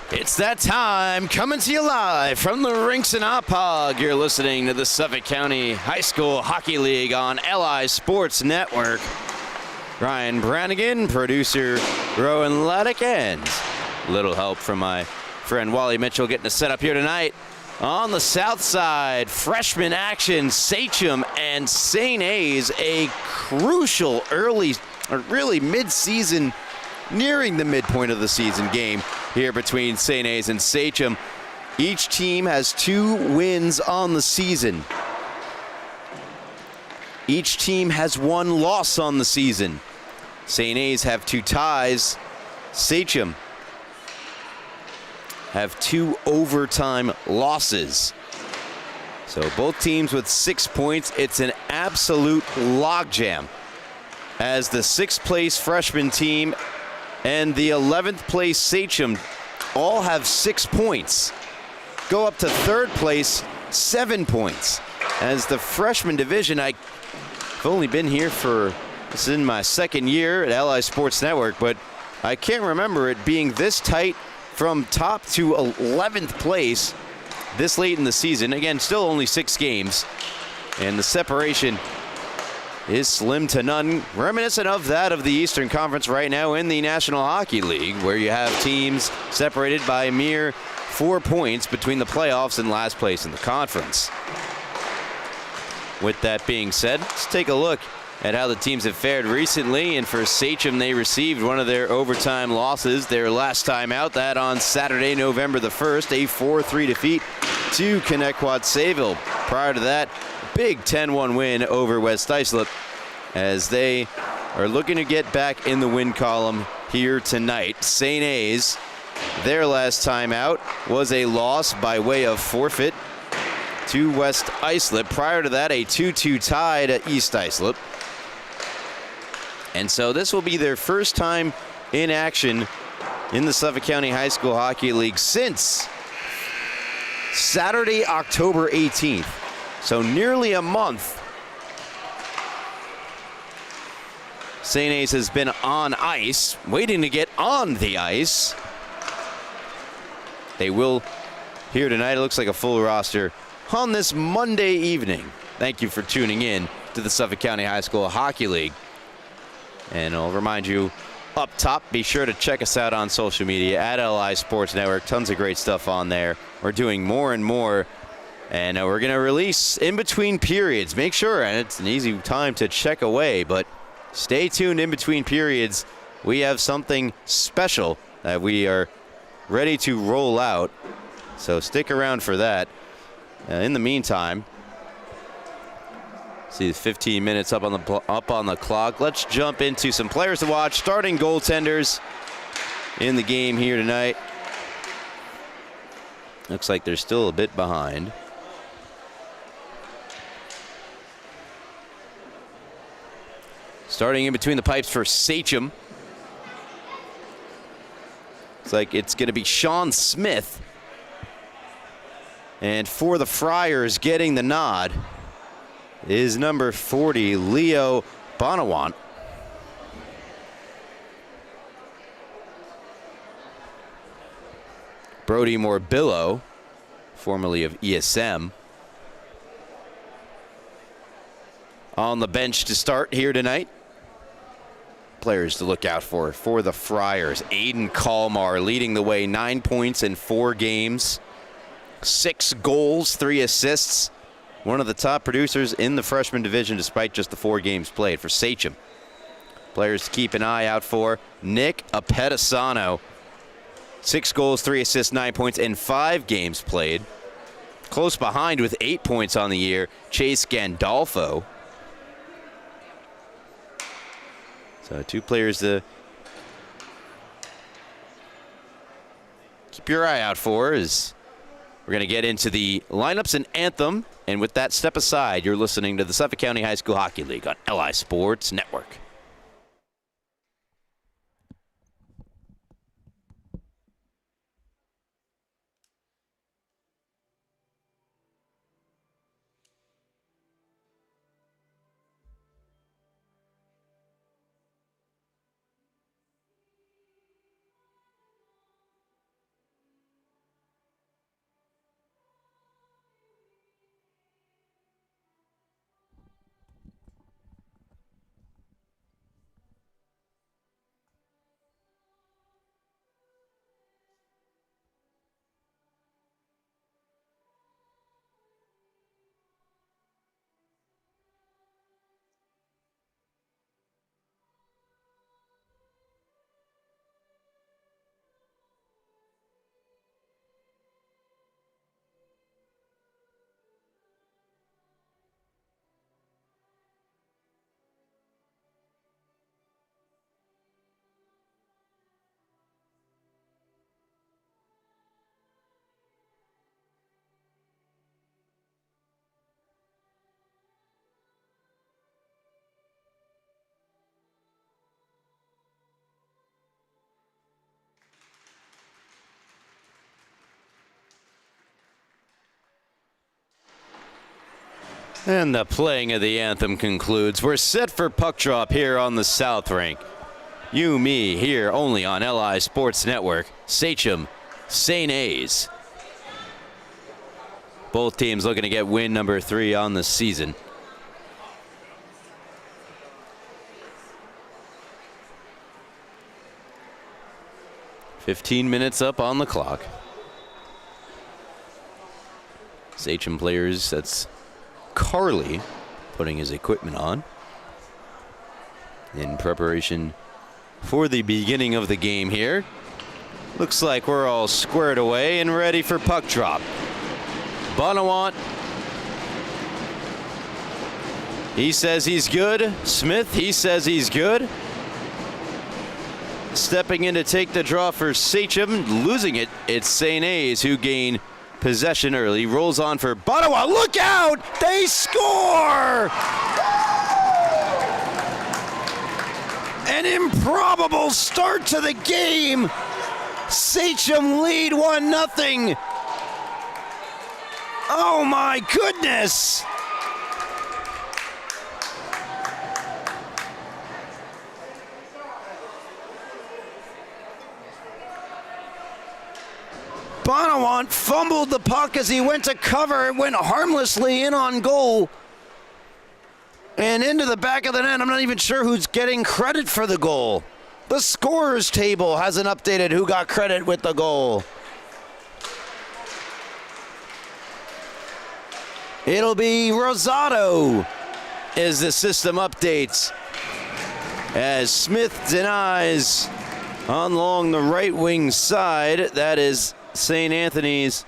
It's that time, coming to you live from the rinks in Oppog. You're listening to the Suffolk County High School Hockey League on LI Sports Network. Ryan Brannigan, producer Rowan Laddick, and little help from my friend Wally Mitchell getting us set up here tonight. On the south side, freshman action, Sachem and St. A's, a crucial early, or really mid-season, nearing the midpoint of the season game here between St. A's and Sachem. Each team has 2 wins on the season. Each team has 1 loss on the season. St. A's have 2 ties. Sachem have 2 overtime losses. So both teams with 6 points. It's an absolute logjam as the 6th place freshman team and the 11th place Sachem all have 6 points. Go up to 3rd place, 7 points. As the freshman division, I've only been here for, this is in my 2nd year at LI Sports Network, but I can't remember it being this tight from top to 11th place this late in the season. Again, still only 6 games, and the separation is slim to none, reminiscent of that of the Eastern Conference right now in the National Hockey League, where you have teams separated by a mere 4 points between the playoffs and last place in the conference. With that being said, let's take a look at how the teams have fared recently. And for Sachem, they received one of their overtime losses their last time out, that on Saturday, November the 1st, a 4-3 defeat to Connecticut Sayville. Prior to that, big 10-1 win over West Islip, as they are looking to get back in the win column here tonight. St. A's, their last time out was a loss by way of forfeit to West Islip. Prior to that, a 2-2 tie to East Islip. And so this will be their first time in action in the Suffolk County High School Hockey League since Saturday, October 18th. So nearly a month St. A's has been on ice, waiting to get on the ice. They will here tonight. It looks like a full roster on this Monday evening. Thank you for tuning in to the Suffolk County High School Hockey League. And I'll remind you up top, be sure to check us out on social media at LI Sports Network. Tons of great stuff on there. We're doing more and more. And we're going to release in between periods. Make sure, and it's an easy time to check away, but stay tuned in between periods. We have something special that we are ready to roll out. So stick around for that. In the meantime, see 15 minutes up on the clock. Let's jump into some players to watch. Starting goaltenders in the game here tonight. Looks like they're still a bit behind. Starting in between the pipes for Sachem. Looks like it's going to be Sean Smith. And for the Friars, getting the nod is number 40, Leo Bonawant. Brody Morbillo, formerly of ESM, on the bench to start here tonight. Players to look out for the Friars. Aiden Kalmar leading the way, 9 points in 4 games, 6 goals, 3 assists. One of the top producers in the freshman division despite just the 4 games played for Sachem. Players to keep an eye out for: Nick Apetisano, 6 goals, 3 assists, 9 points in 5 games played. Close behind with 8 points on the year, Chase Gandolfo. So 2 players to keep your eye out for as we're going to get into the lineups and anthem. And with that step aside, you're listening to the Suffolk County High School Hockey League on LI Sports Network. And the playing of the anthem concludes. We're set for puck drop here on the South Rink. You, me, here only on LI Sports Network. Sachem, St. A's. Both teams looking to get win number 3 on the season. "15 minutes up on the clock. Sachem players, that's Carly putting his equipment on in preparation for the beginning of the game here. Looks like we're all squared away and ready for puck drop. Bonawant, he says he's good. Smith, he says he's good. Stepping in to take the draw for Sachem, losing it. It's St. A's who gain possession early. Rolls on for Bonawant. Look out! They score! An improbable start to the game. Sachem lead 1-0. Oh my goodness! Bonawant fumbled the puck as he went to cover. It went harmlessly in on goal and into the back of the net. I'm not even sure who's getting credit for the goal. The scorers table hasn't updated who got credit with the goal. It'll be Rosado as the system updates, as Smith denies along the right wing side. That is St. Anthony's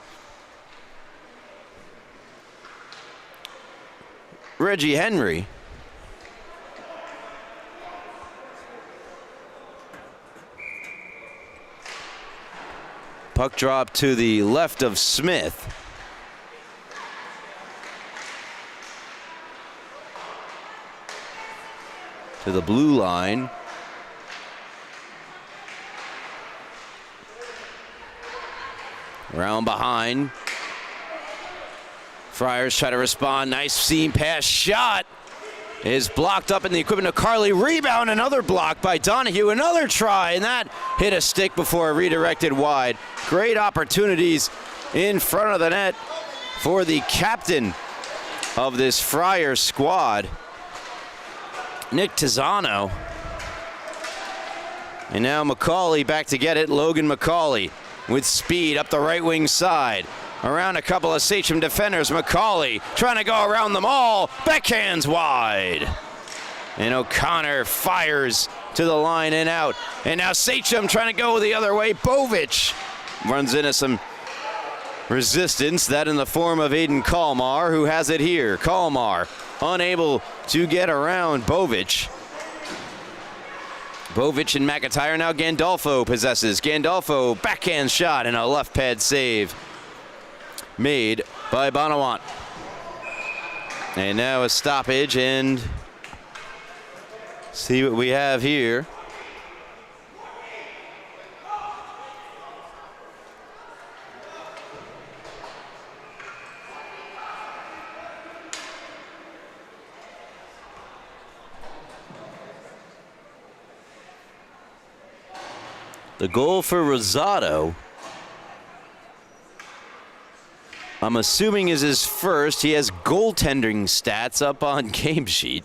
Reggie Henry. Puck drop to the left of Smith. To the blue line. Around behind. Friars try to respond. Nice seam pass. Shot is blocked up in the equipment of Carly. Rebound, another block by Donahue. Another try, and that hit a stick before redirected wide. Great opportunities in front of the net for the captain of this Friar squad, Nick Tizzano. And now McCauley back to get it. Logan McCauley with speed up the right wing side. Around a couple of Sachem defenders. McCauley trying to go around them all. Backhands wide. And O'Connor fires to the line and out. And now Sachem trying to go the other way. Bovich runs into some resistance. That in the form of Aiden Kalmar, who has it here. Kalmar unable to get around Bovich. Bovich and McIntyre. Now Gandolfo possesses. Gandolfo backhand shot and a left pad save made by Bonawant. And now a stoppage, and see what we have here. The goal for Rosado, I'm assuming, is his first. He has goaltending stats up on game sheet.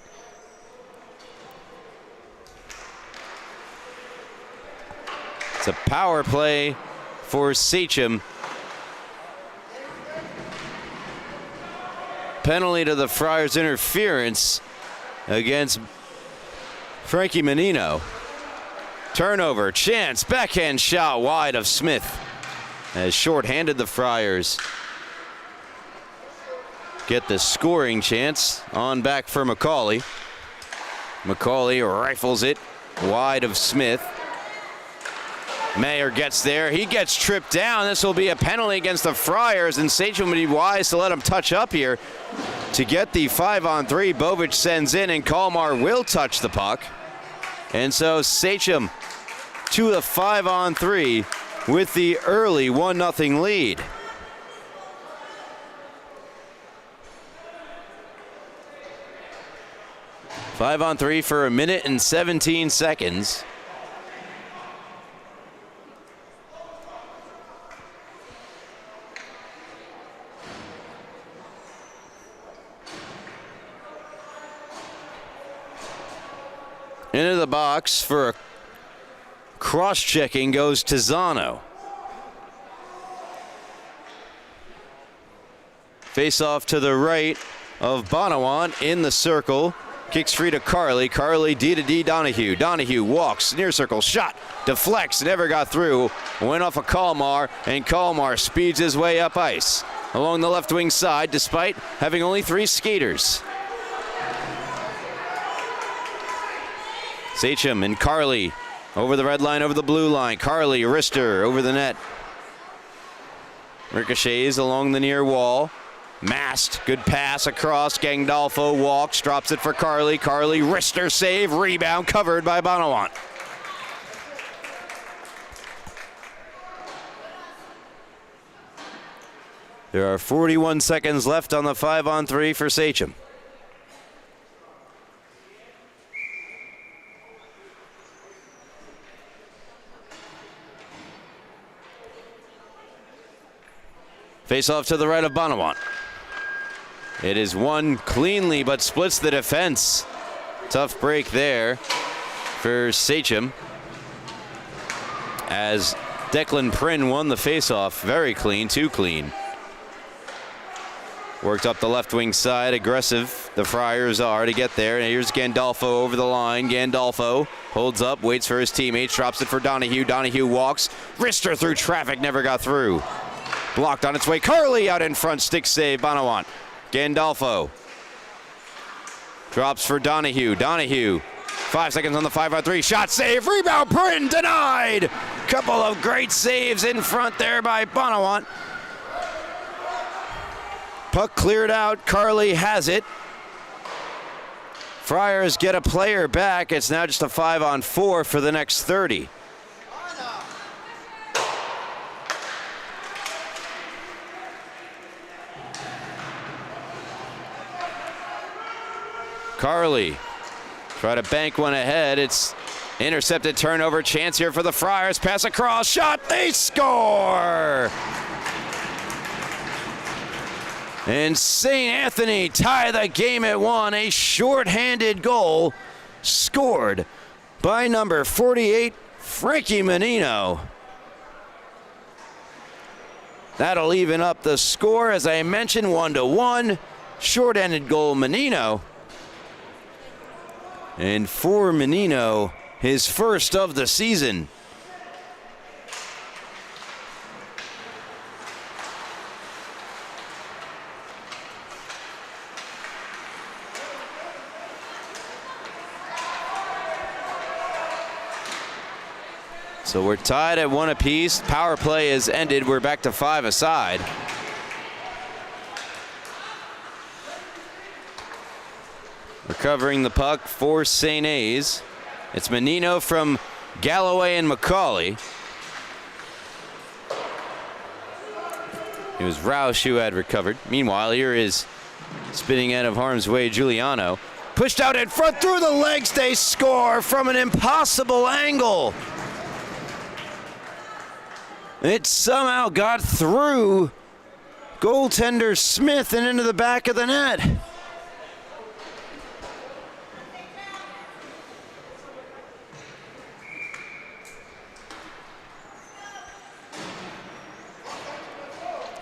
It's a power play for Sachem. Penalty to the Friars, interference against Frankie Menino. Turnover, chance, backhand shot wide of Smith. As short-handed the Friars get the scoring chance. On back for McCauley. McCauley rifles it wide of Smith. Mayer gets there. He gets tripped down. This will be a penalty against the Friars, and Sachem would be wise to let him touch up here to get the 5-on-3. Bovich sends in, and Kalmar will touch the puck. And so Sachem to the 5-on-3 with the early 1-0 lead. 5-on-3 for 1 minute and 17 seconds. Into the box for a cross-checking goes Tizzano. Face off to the right of Bonawant in the circle. Kicks free to Carly. Carly D to D Donahue. Donahue walks, near circle, shot, deflects, never got through. Went off of Kalmar, and Kalmar speeds his way up ice along the left wing side despite having only 3 skaters. Sachem and Carly over the red line, over the blue line. Carly, wrister over the net. Ricochets along the near wall. Mast, good pass across. Gandolfo walks, drops it for Carly. Carly, wrister save, rebound covered by Bonawant. There are 41 seconds left on the 5-on-3 for Sachem. Face off to the right of Bonawant. It is won cleanly, but splits the defense. Tough break there for Sachem, as Declan Prynn won the face-off. Very clean, too clean. Worked up the left wing side, aggressive. The Friars are to get there. And here's Gandolfo over the line. Gandolfo holds up, waits for his teammates, drops it for Donahue. Donahue walks, wrister through traffic, never got through. Blocked on its way. Carly out in front, stick save, Bonawant. Gandolfo drops for Donahue. Donahue, 5 seconds on the 5-on-3. Shot save, rebound, Prynn denied. Couple of great saves in front there by Bonawant. Puck cleared out. Carly has it. Friars get a player back. It's now just a 5-on-4 for the next 30. Carly try to bank one ahead. It's intercepted, turnover, chance here for the Friars. Pass across, shot, they score! And St. Anthony tie the game at 1. A shorthanded goal scored by number 48, Frankie Menino. That'll even up the score, as I mentioned, 1-1. Shorthanded goal, Menino. And for Menino, his first of the season. So we're tied at 1 apiece. Power play has ended. We're back to 5 aside. Recovering the puck for St. A's. It's Menino from Galloway and McCauley. It was Roush who had recovered. Meanwhile, here is spinning out of harm's way Giuliano. Pushed out in front through the legs. They score from an impossible angle. It somehow got through goaltender Smith and into the back of the net.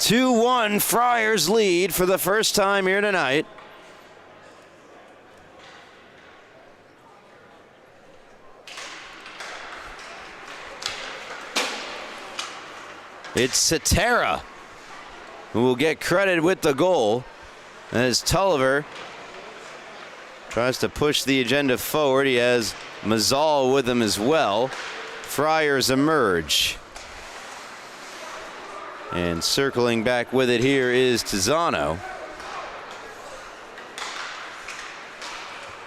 (2-1) Friars lead for the first time here tonight. It's Cetera who will get credit with the goal, as Tulliver tries to push the agenda forward. He has Mazzal with him as well. Friars emerge. And circling back with it here is Tizzano.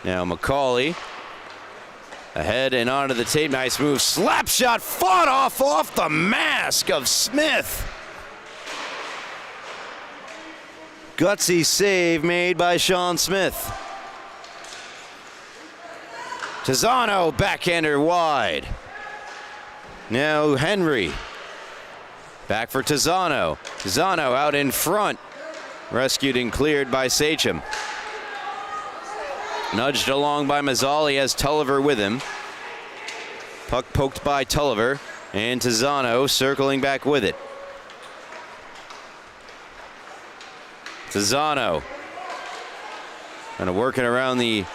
Now McCauley ahead and onto the tape. Nice move. Slap shot fought off the mask of Smith. Gutsy save made by Sean Smith. Tizano, backhander wide. Now Henry. Back for Tizano. Tizano out in front. Rescued and cleared by Sachem. Nudged along by Mazzali, has Tulliver with him. Puck poked by Tulliver, and Tizano circling back with it. Tizano kind of working around the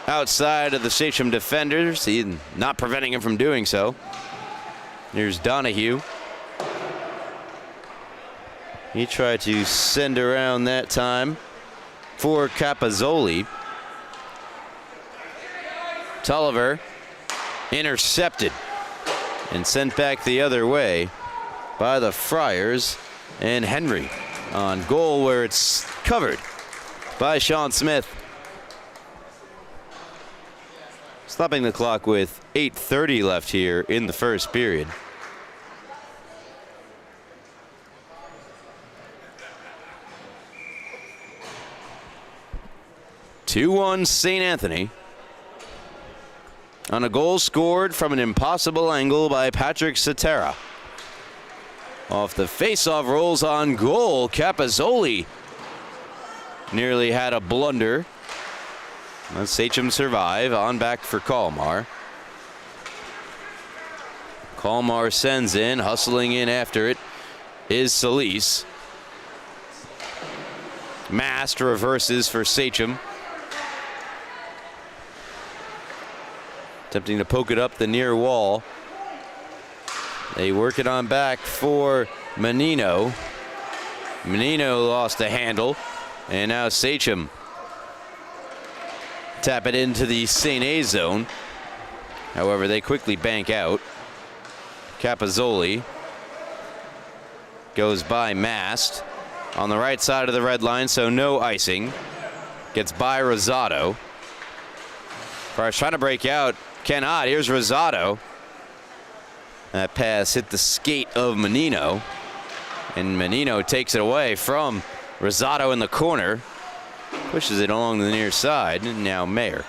outside of the Sachem defenders. He's not preventing him from doing so. Here's Donahue. He tried to send around that time for Capozzoli. Tulliver intercepted and sent back the other way by the Friars, and Henry on goal where it's covered by Sean Smith. Stopping the clock with 8:30 left here in the first period. (2-1) St. Anthony on a goal scored from an impossible angle by Patrick Cetera. Off the face-off, rolls on goal. Capozzoli nearly had a blunder. Let Sachem survive. On back for Kalmar. Kalmar sends in, hustling in after it is Solis. Mast reverses for Sachem. Attempting to poke it up the near wall. They work it on back for Menino. Menino lost the handle. And now Sachem tap it into the St. A zone. However, they quickly bank out. Capozzoli goes by Mast on the right side of the red line, so no icing. Gets by Rosado. Friars trying to break out. Cannot. Here's Rosado. That pass hit the skate of Menino. And Menino takes it away from Rosado in the corner. Pushes it along the near side. And now Mayer.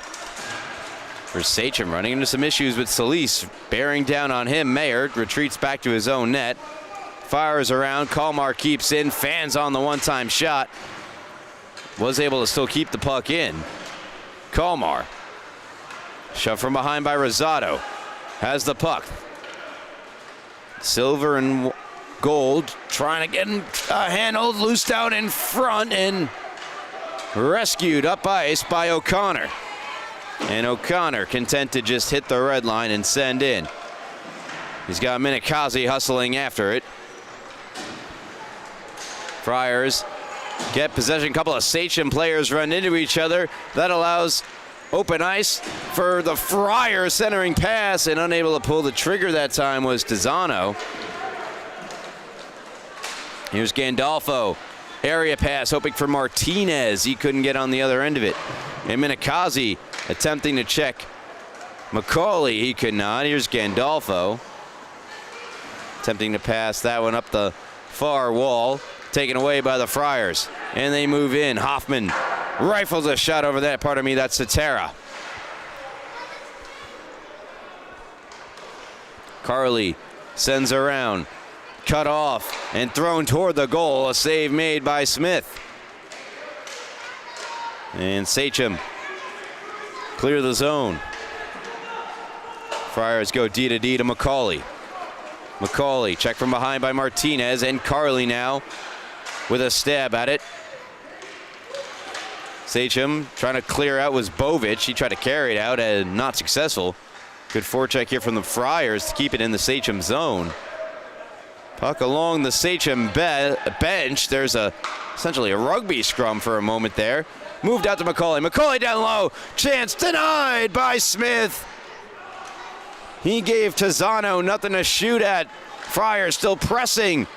For Sachem, running into some issues with Solis. Bearing down on him. Mayer retreats back to his own net. Fires around. Kalmar keeps in. Fans on the one-time shot. Was able to still keep the puck in. Kalmar. Shoved from behind by Rosado. Has the puck. Silver and gold trying to get handled. Loosed out in front and rescued up ice by O'Connor. And O'Connor content to just hit the red line and send in. He's got Minikazi hustling after it. Friars get possession. A couple of Sachem players run into each other. That allows open ice for the Friars. Centering pass, and unable to pull the trigger that time was Tizano. Here's Gandolfo. Area pass, hoping for Martinez. He couldn't get on the other end of it. And Minikazi attempting to check McCauley. He could not. Here's Gandolfo. Attempting to pass that one up the far wall. Taken away by the Friars. And they move in. Hoffman rifles a shot over that. Pardon me, that's Cetera. Carly sends around. Cut off and thrown toward the goal. A save made by Smith. And Sachem clear the zone. Friars go D to D to McCauley. McCauley checked from behind by Martinez, and Carly now with a stab at it. Sachem trying to clear out was Bovic. He tried to carry it out and not successful. Good forecheck here from the Friars to keep it in the Sachem zone. Puck along the Sachem bench. There's essentially a rugby scrum for a moment there. Moved out to McCauley. McCauley down low. Chance denied by Smith. He gave Tizano nothing to shoot at. Friars still pressing.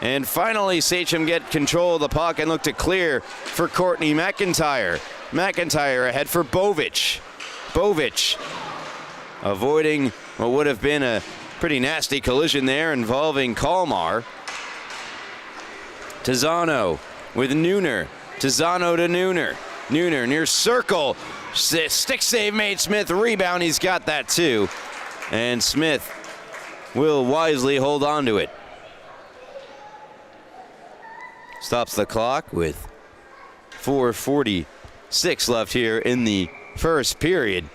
And finally, Sachem get control of the puck and look to clear for Courtney McIntyre. McIntyre ahead for Bovic. Bovic avoiding what would have been a pretty nasty collision there involving Kalmar. Tizano with Neuner. Tizano to Neuner. Neuner near circle. Stick save made. Smith rebound. He's got that too. And Smith will wisely hold on to it. Stops the clock with 4:46 left here in the first period.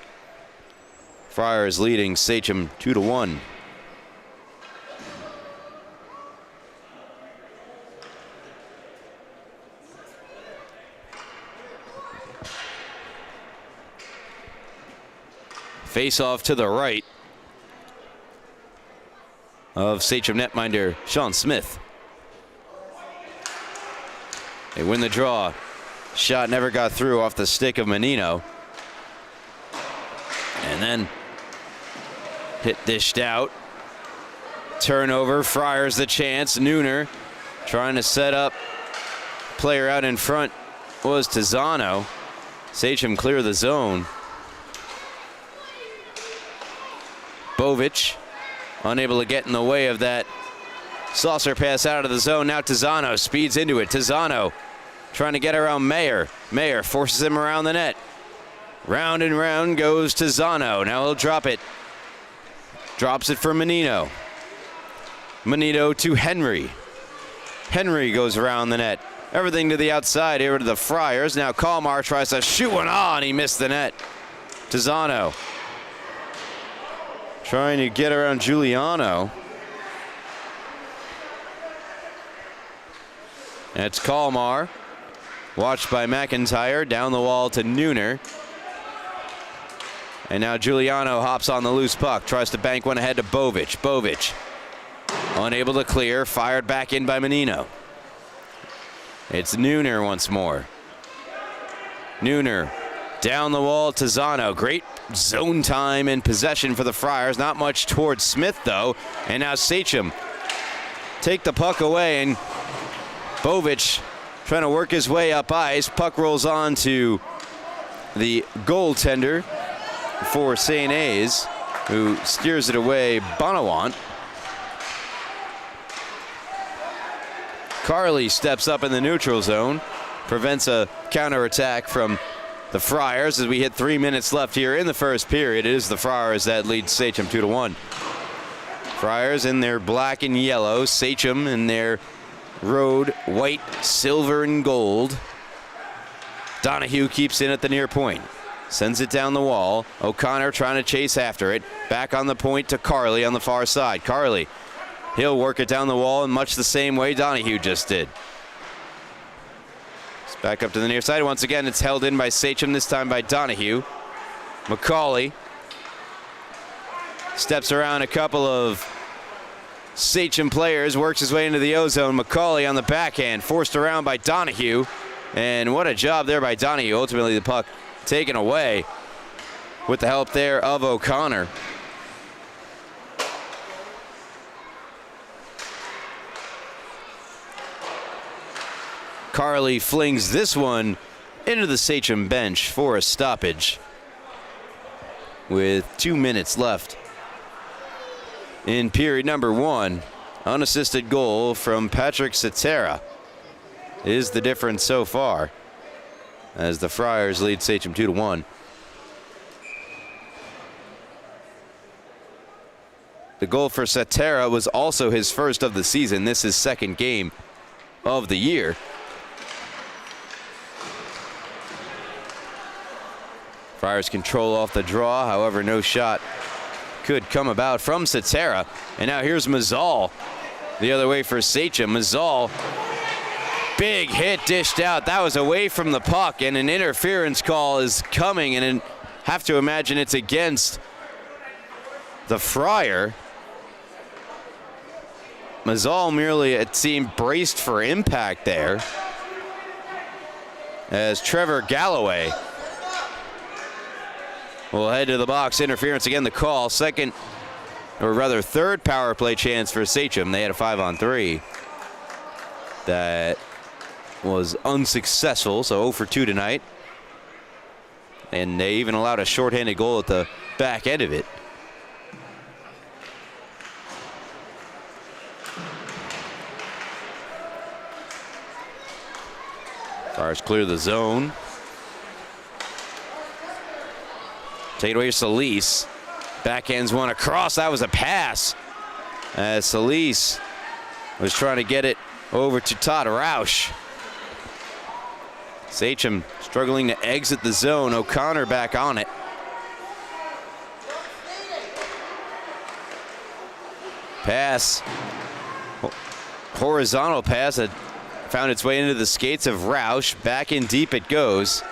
Friars leading Sachem 2-1. Face off to the right of Sachem netminder Sean Smith. They win the draw. Shot never got through off the stick of Menino. And then hit dished out. Turnover. Friars the chance. Nooner trying to set up. Player out in front was Tizano. Sachem clear the zone. Bovic unable to get in the way of that saucer pass out of the zone. Now Tizano speeds into it. Tizano trying to get around Mayer. Mayer forces him around the net. Round and round goes Tizano. Now he'll drop it. Drops it for Menino. Menino to Henry. Henry goes around the net. Everything to the outside here to the Friars. Now Kalmar tries to shoot one on. He missed the net. Tizano trying to get around Giuliano. That's Kalmar. Watched by McIntyre. Down the wall to Nooner. And now Giuliano hops on the loose puck. Tries to bank one ahead to Bovic. Bovic unable to clear. Fired back in by Menino. It's Nooner once more. Nooner down the wall to Zano. Great zone time and possession for the Friars. Not much towards Smith though. And now Sachem take the puck away, and Bovic trying to work his way up ice. Puck rolls on to the goaltender for St. A's, who steers it away. Bonawant. Carley steps up in the neutral zone, prevents a counterattack from the Friars as we hit 3 minutes left here in the first period. It is the Friars that lead Sachem 2-1. Friars in their black and yellow, Sachem in their road white, silver, and gold. Donahue keeps in at the near point. Sends it down the wall. O'Connor trying to chase after it. Back on the point to Carley on the far side. Carley, he'll work it down the wall in much the same way Donahue just did. It's back up to the near side. Once again, it's held in by Sachem, this time by Donahue. McCauley steps around a couple of Sachem players, works his way into the O-zone. McCauley on the backhand, forced around by Donahue. And what a job there by Donahue. Ultimately, the puck taken away with the help there of O'Connor. Carley flings this one into the Sachem bench for a stoppage with 2 minutes left in period number one. Unassisted goal from Patrick Cetera is the difference so far as the Friars lead Sachem 2-1. The goal for Cetera was also his first of the season. This is second game of the year. Friars control off the draw, however, no shot could come about from Cetera. And now here's Mazzal the other way for Sachem. Mazzal, big hit dished out. That was away from the puck, and an interference call is coming, and I have to imagine it's against the Friar. Mazzal merely, it seemed, braced for impact there as Trevor Galloway will head to the box. Interference again, the call. Second, or rather third power play chance for Sachem. They had a 5-on-3 that was unsuccessful, so 0 for 2 tonight. And they even allowed a shorthanded goal at the back end of it. Friars clear the zone. Take it away to Solis. Backhands one across. That was a pass. As Solis was trying to get it over to Todd Roush. Sachem struggling to exit the zone. O'Connor back on it. Pass. Horizontal pass that found its way into the skates of Roush. Back in deep it goes.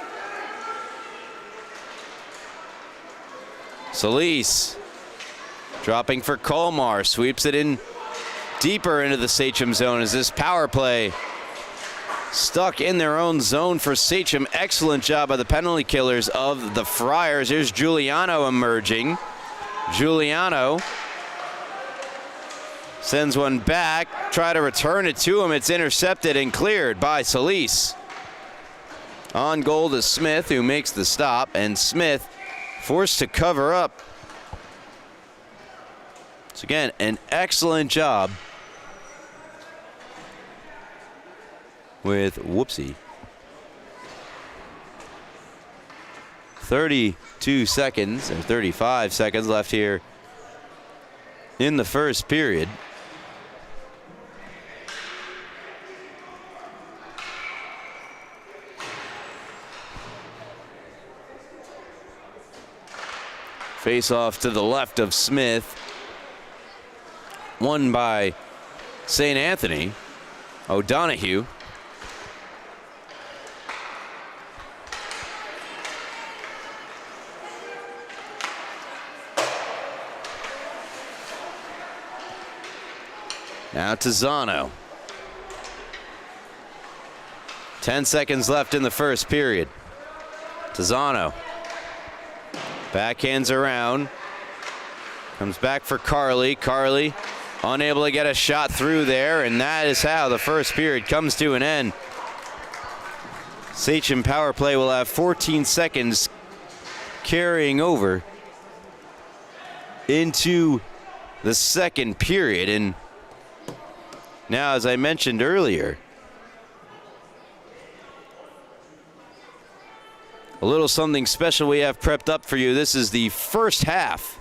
Solis dropping for Colmar. Sweeps it in deeper into the Sachem zone as this power play stuck in their own zone for Sachem. Excellent job by the penalty killers of the Friars. Here's Giuliano emerging. Giuliano sends one back. Try to return it to him. It's intercepted and cleared by Solis. On goal to Smith, who makes the stop, and Smith forced to cover up. So again, an excellent job with whoopsie. 32 seconds or 35 seconds left here in the first period. Face off to the left of Smith. Won by St. Anthony. O'Donohue. Now to Zano. 10 seconds left in the first period. To Zano. Backhands around. Comes back for Carly. Carly unable to get a shot through there, and that is how the first period comes to an end. Sachem power play will have 14 seconds carrying over into the second period. And now, as I mentioned earlier, a little something special we have prepped up for you. This is the first half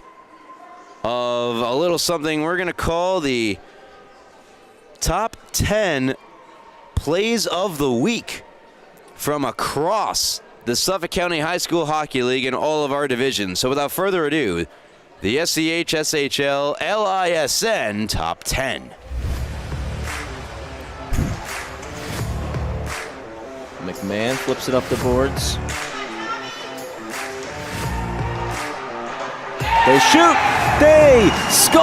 of a little something we're going to call the top 10 plays of the week from across the Suffolk County High School Hockey League and all of our divisions. So without further ado, the SCHSHL LISN top 10. McMahon flips it up the boards. They shoot, they score!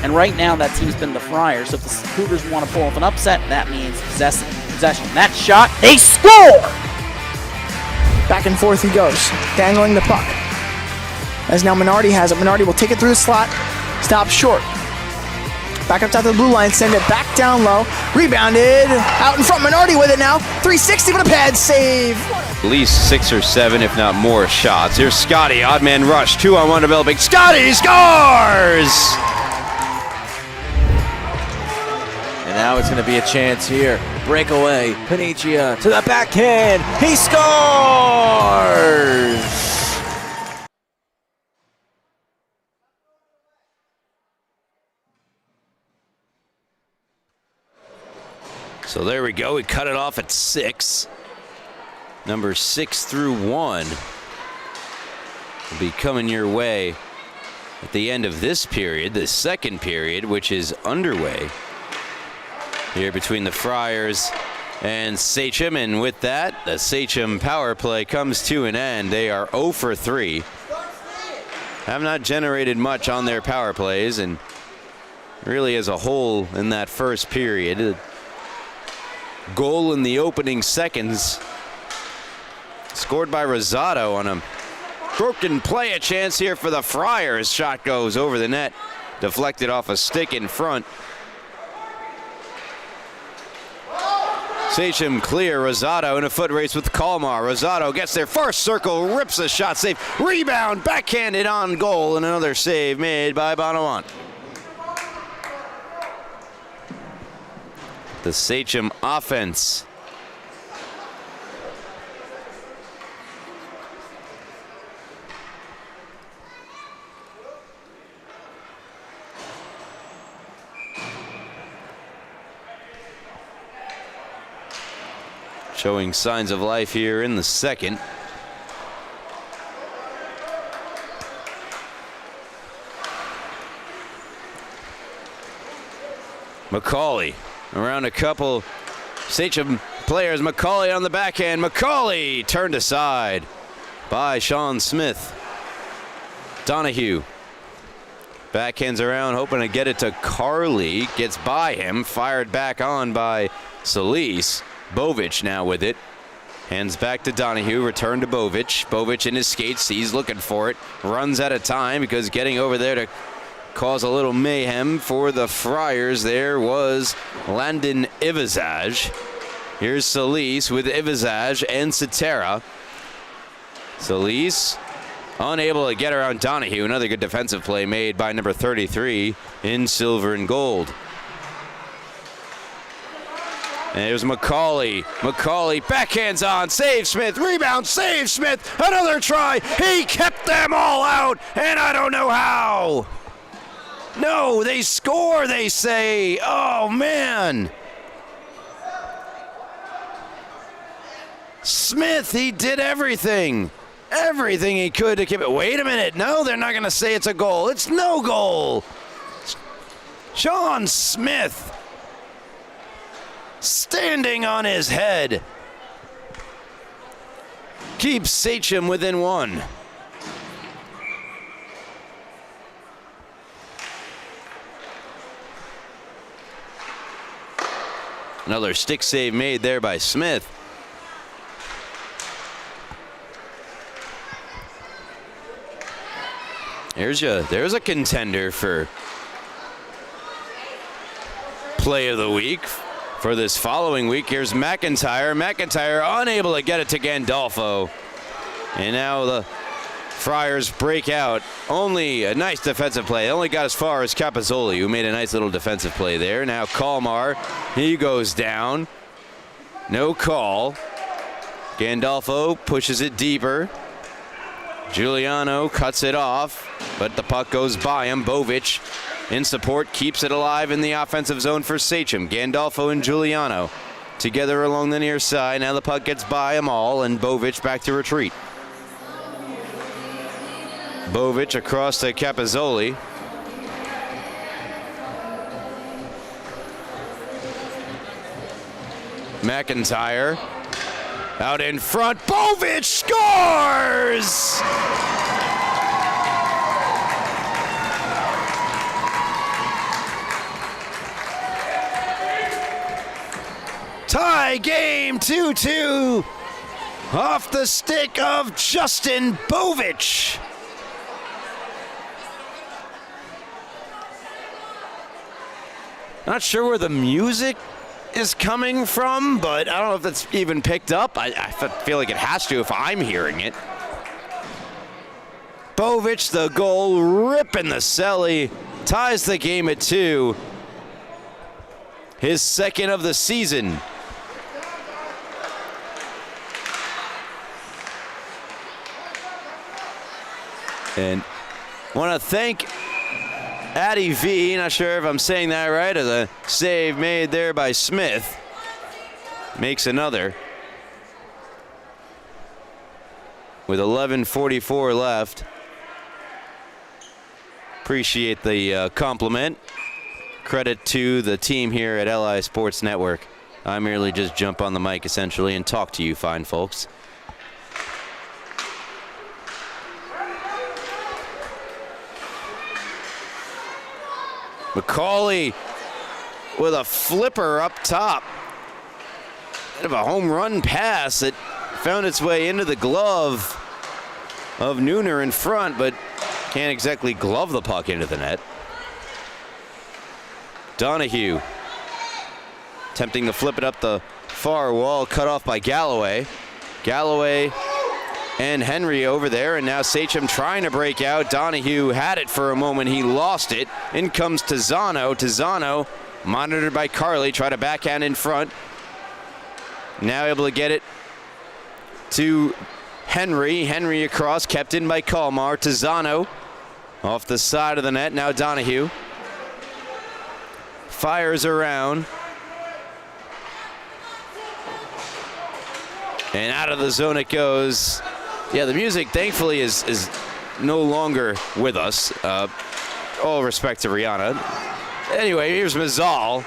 And right now that team's been the Friars, so if the Cougars want to pull off an upset, that means possession. That shot, they score! Back and forth he goes, dangling the puck. As now Minardi has it. Minardi will take it through the slot, stop short. Back up top to the blue line, send it back down low. Rebounded, out in front, Minardi with it now. 360 for the pad save. At least 6 or 7, if not more, shots. Here's Scotty, odd man rush, 2-on-1 developing. Scotty scores! And now it's going to be a chance here. Breakaway, Panicia to the backhand. He scores! So there we go. We cut it off at 6. Number 6 through 1 will be coming your way at the end of this period, the second period, which is underway here between the Friars and Sachem. And with that, the Sachem power play comes to an end. They are 0 for 3. Have not generated much on their power plays, and really as a whole in that first period. A goal in the opening seconds scored by Rosado on a broken play. A chance here for the Friars. Shot goes over the net, deflected off a stick in front. Sachem clear. Rosado in a foot race with Colmar. Rosado gets there first circle, rips a shot, save, rebound, backhanded on goal, and another save made by Bonawant. The Sachem offense showing signs of life here in the second. McCauley around a couple Sachem players. McCauley on the backhand. McCauley turned aside by Sean Smith. Donahue backhands around, hoping to get it to Carly. Gets by him. Fired back on by Solis. Bovic now with it. Hands back to Donahue. Return to Bovic. Bovic in his skates. He's looking for it. Runs out of time because getting over there to cause a little mayhem for the Friars there was Landon Ivazaj. Here's Solis with Ivazaj and Cetera. Solis unable to get around Donahue. Another good defensive play made by number 33 in silver and gold. And there's McCauley. McCauley backhands on. Save Smith. Rebound. Save Smith. Another try. He kept them all out. And I don't know how. No, they score, they say. Oh, man. Smith, he did everything. Everything he could to keep it. Wait a minute. No, they're not going to say it's a goal. It's no goal. Sean Smith standing on his head keeps Sachem within one. Another stick save made there by Smith. There's a contender for play of the week for this following week. Here's McIntyre. McIntyre unable to get it to Gandolfo. And now the Friars break out. Only a nice defensive play. Only got as far as Capozzoli, who made a nice little defensive play there. Now Kalmar, he goes down. No call. Gandolfo pushes it deeper. Giuliano cuts it off, but the puck goes by him. Bovic in support keeps it alive in the offensive zone for Sachem. Gandolfo and Giuliano together along the near side. Now the puck gets by them all, and Bovic back to retreat. Bovic across to Capozzoli. McIntyre out in front. Bovic scores! Tie game 2-2 off the stick of Justin Bovic. Not sure where the music is coming from, but I don't know if that's even picked up. I feel like it has to if I'm hearing it. Bovic, the goal, ripping the celly, ties the game at 2. His second of the season. And want to thank Addy V, not sure if I'm saying that right, as a save made there by Smith. Makes another. With 11:44 left. Appreciate the compliment. Credit to the team here at LI Sports Network. I merely just jump on the mic essentially and talk to you fine folks. McCauley with a flipper up top. Bit of a home run pass that found its way into the glove of Nooner in front, but can't exactly glove the puck into the net. Donahue attempting to flip it up the far wall, cut off by Galloway. Galloway and Henry over there, and now Sachem trying to break out. Donahue had it for a moment. He lost it. In comes Tizzano. Tizzano, monitored by Carly, try to backhand in front. Now able to get it to Henry. Henry across, kept in by Kalmar. Tizzano off the side of the net. Now Donahue fires around. And out of the zone it goes. Yeah, the music, thankfully, is no longer with us. All respect to Rihanna. Anyway, here's Mazzal.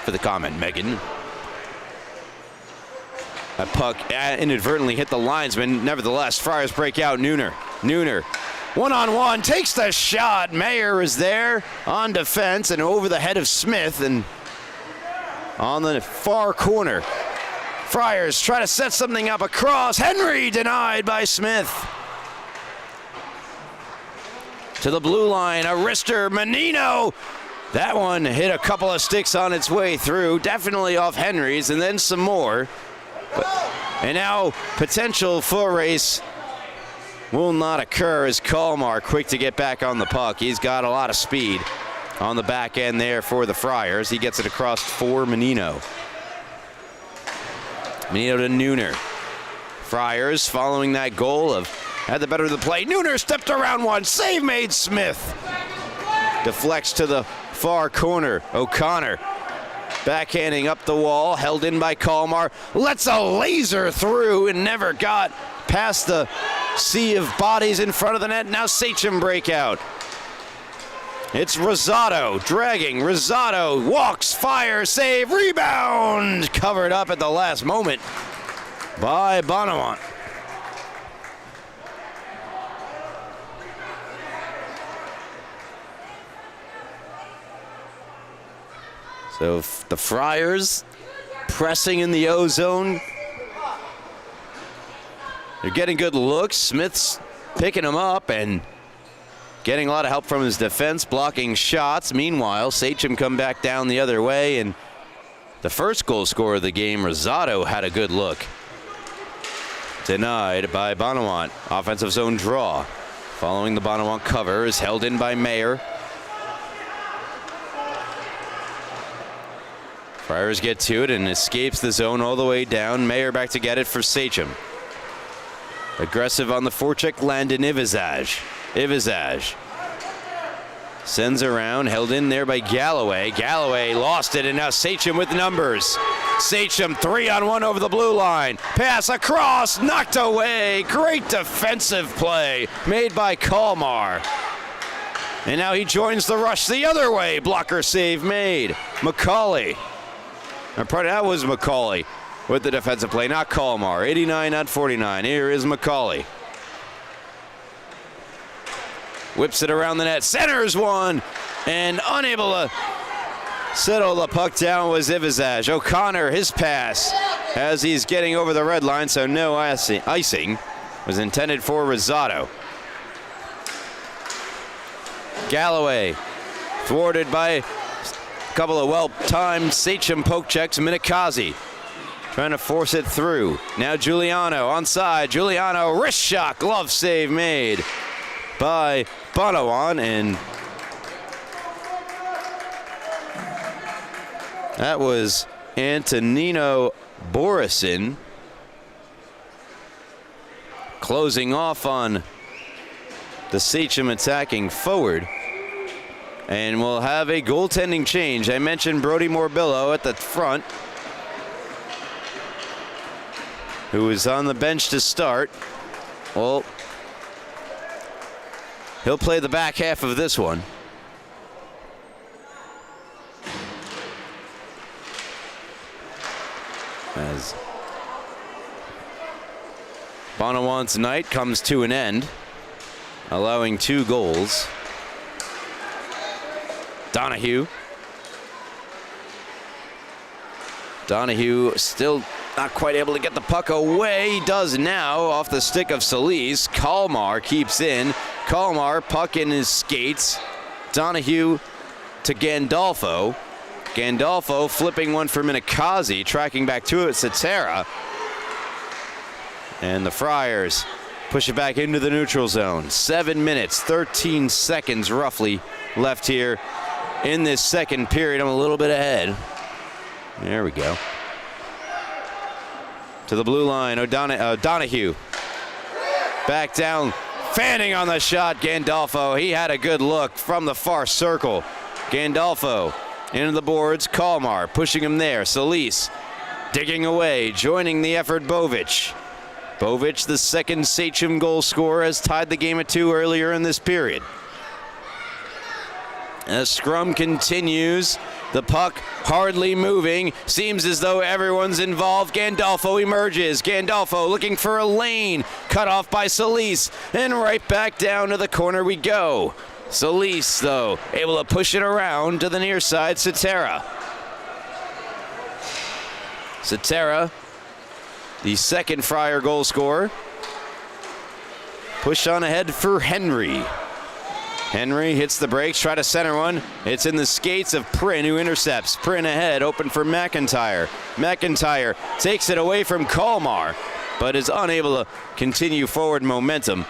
For the comment, Megan. That puck inadvertently hit the linesman. Nevertheless, Friars break out. Nooner. One-on-one, takes the shot. Mayer is there on defense and over the head of Smith. And on the far corner, Friars try to set something up across. Henry denied by Smith. To the blue line, a wrister, Menino. That one hit a couple of sticks on its way through. Definitely off Henry's and then some more. And now potential foot race will not occur as Kalmar quick to get back on the puck. He's got a lot of speed on the back end there for the Friars. He gets it across for Menino. Menino to Nooner. Friars following that goal of had the better of the play. Nooner stepped around one. Save made. Smith deflects to the far corner. O'Connor backhanding up the wall. Held in by Kalmar. Lets a laser through and never got past the sea of bodies in front of the net. Now Sachem breakout. It's Rosado dragging. Rosado walks, fire, save, rebound. Covered up at the last moment by Bonawant. So the Friars pressing in the O zone. They're getting good looks. Smith's picking them up and getting a lot of help from his defense, blocking shots. Meanwhile, Sachem come back down the other way, and the first goal scorer of the game, Rosado, had a good look. Denied by Bonawant. Offensive zone draw. Following the Bonawant cover is held in by Mayer. Friars get to it and escapes the zone all the way down. Mayer back to get it for Sachem. Aggressive on the forecheck, Landon Ivizaj. Ivizaj sends around, held in there by Galloway. Galloway lost it, and now Sachem with numbers. Sachem 3-on-1 over the blue line. Pass across, knocked away. Great defensive play made by Kalmar. And now he joins the rush the other way. Blocker save made. Macaulay. That was Macaulay with the defensive play, not Kalmar. 89, not 49. Here is Macaulay. Whips it around the net, centers one, and unable to settle the puck down was Ivizaj. O'Connor, his pass, as he's getting over the red line, so no icing was intended for Rosado. Galloway, thwarted by a couple of well-timed Sachem poke checks. Minikazi trying to force it through. Now Giuliano onside. Giuliano, wrist shot, glove save made by Bonawant, and that was Antonino Borison closing off on the Sachem attacking forward. And we'll have a goaltending change. I mentioned Brody Morbillo at the front, who is on the bench to start. Well, he'll play the back half of this one. As Bonawant's night comes to an end, allowing 2 goals. Donahue still not quite able to get the puck away. He does now off the stick of Solis. Kalmar keeps in. Kalmar, puck in his skates. Donahue to Gandolfo. Gandolfo flipping one for Minikazi, tracking back to it, Satera. And the Friars push it back into the neutral zone. 7 minutes, 13 seconds roughly left here in this second period. I'm a little bit ahead. There we go. To the blue line, Donahue. Back down, fanning on the shot, Gandolfo. He had a good look from the far circle. Gandolfo into the boards, Kalmar pushing him there. Solis digging away, joining the effort Bovic. Bovic, the second Sachem goal scorer, has tied the game at 2 earlier in this period. As scrum continues, the puck hardly moving. Seems as though everyone's involved. Gandolfo emerges. Gandolfo looking for a lane. Cut off by Solis. And right back down to the corner we go. Solis, though, able to push it around to the near side. Cetera. Cetera, the second Friar goal scorer. Push on ahead for Henry. Henry hits the brakes, try to center one. It's in the skates of Prin, who intercepts. Prin ahead, open for McIntyre. McIntyre takes it away from Kalmar, but is unable to continue forward momentum.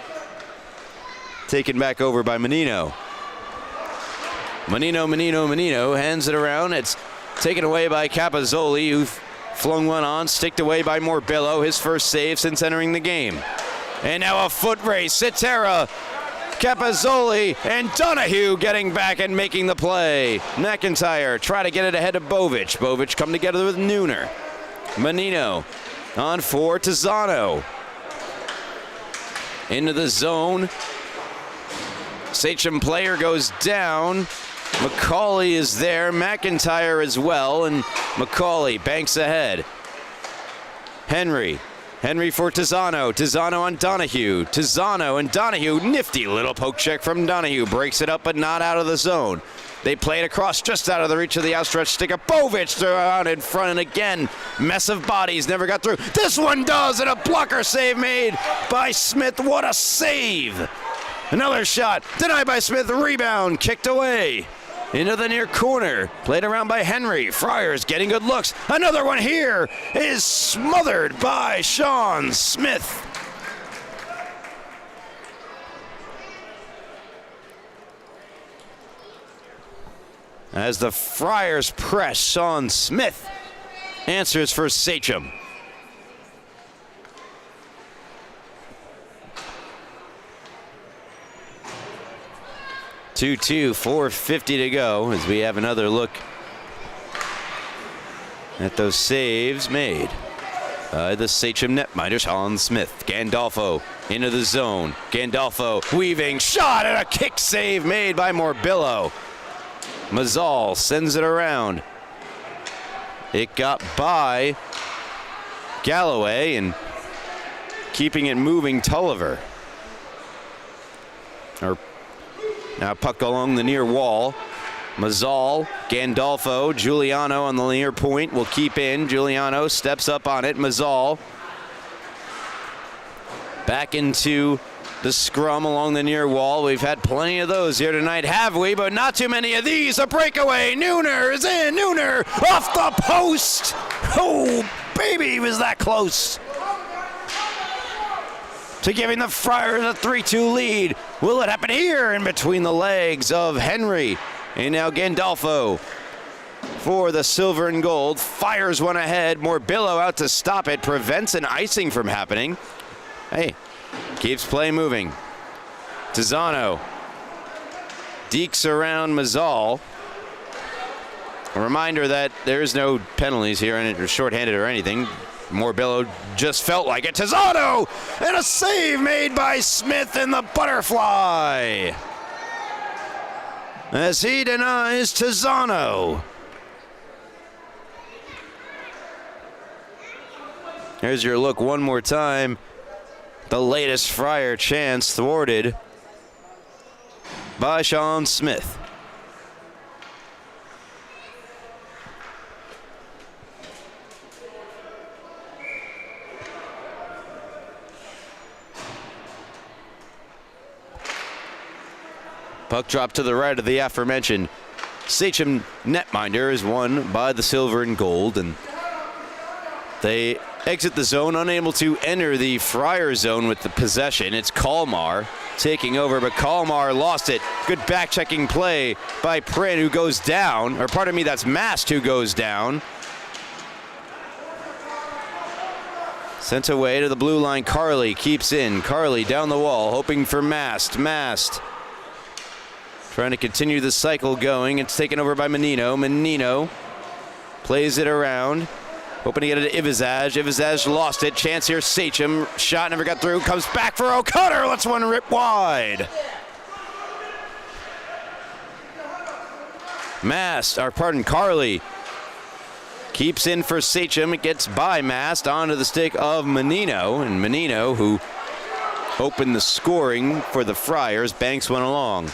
Taken back over by Menino. Menino hands it around. It's taken away by Capozzoli, who flung one on, sticked away by Morbillo, his first save since entering the game. And now a foot race. Cetera, Capozzoli, and Donahue getting back and making the play. McIntyre try to get it ahead of Bovic. Bovic come together with Nooner. Menino on for Tizzano. Into the zone. Sachem player goes down. McCauley is there. McIntyre as well. And McCauley banks ahead. Henry for Tizzano. Tizzano on Donahue. Tizzano and Donahue. Nifty little poke check from Donahue. Breaks it up, but not out of the zone. They play it across just out of the reach of the outstretched stick of Bovic. They're out in front, and again, mess of bodies. Never got through. This one does, and a blocker save made by Smith. What a save. Another shot. Denied by Smith. Rebound. Kicked away. Into the near corner. Played around by Henry. Friars getting good looks. Another one here is smothered by Sean Smith. As the Friars press, Sean Smith answers for Sachem. (2-2), 4:50 to go as we have another look at those saves made by the Sachem netminder, Sean Smith. Gandolfo into the zone. Gandolfo weaving, shot, and a kick save made by Morbillo. Mazzal sends it around. It got by Galloway and keeping it moving, Tulliver. Now puck along the near wall. Mazzal, Gandolfo, Giuliano on the near point will keep in. Giuliano steps up on it. Mazzal back into the scrum along the near wall. We've had plenty of those here tonight, have we? But not too many of these. A breakaway. Nooner is in. Nooner off the post. Oh, baby, he was that close to giving the Friars a 3-2 lead. Will it happen here in between the legs of Henry? And now Gandolfo for the silver and gold. Fires one ahead. Morbillo out to stop it. Prevents an icing from happening. Hey, keeps play moving. Tizzano dekes around Mazzal. A reminder that there is no penalties here and it's shorthanded or anything. Morbillo just felt like it. Tizzano! And a save made by Smith in the butterfly as he denies Tizzano. Here's your look one more time. The latest Friar chance thwarted by Sean Smith. Puck drop to the right of the aforementioned Sachem netminder is won by the silver and gold, and they exit the zone, unable to enter the Friar zone with the possession. It's Kalmar taking over, but Kalmar lost it. Good back-checking play by Prin, who goes down, or pardon me, that's Mast who goes down. Sent away to the blue line. Carley keeps in. Carley down the wall, hoping for Mast. Mast trying to continue the cycle going. It's taken over by Menino. Menino plays it around. Hoping to get it to Ivizaj. Ivizaj lost it. Chance here, Sachem. Shot never got through. Comes back for O'Connor. Lets one rip wide. Carley keeps in for Sachem. It gets by Mast onto the stick of Menino. And Menino, who opened the scoring for the Friars, banks one along.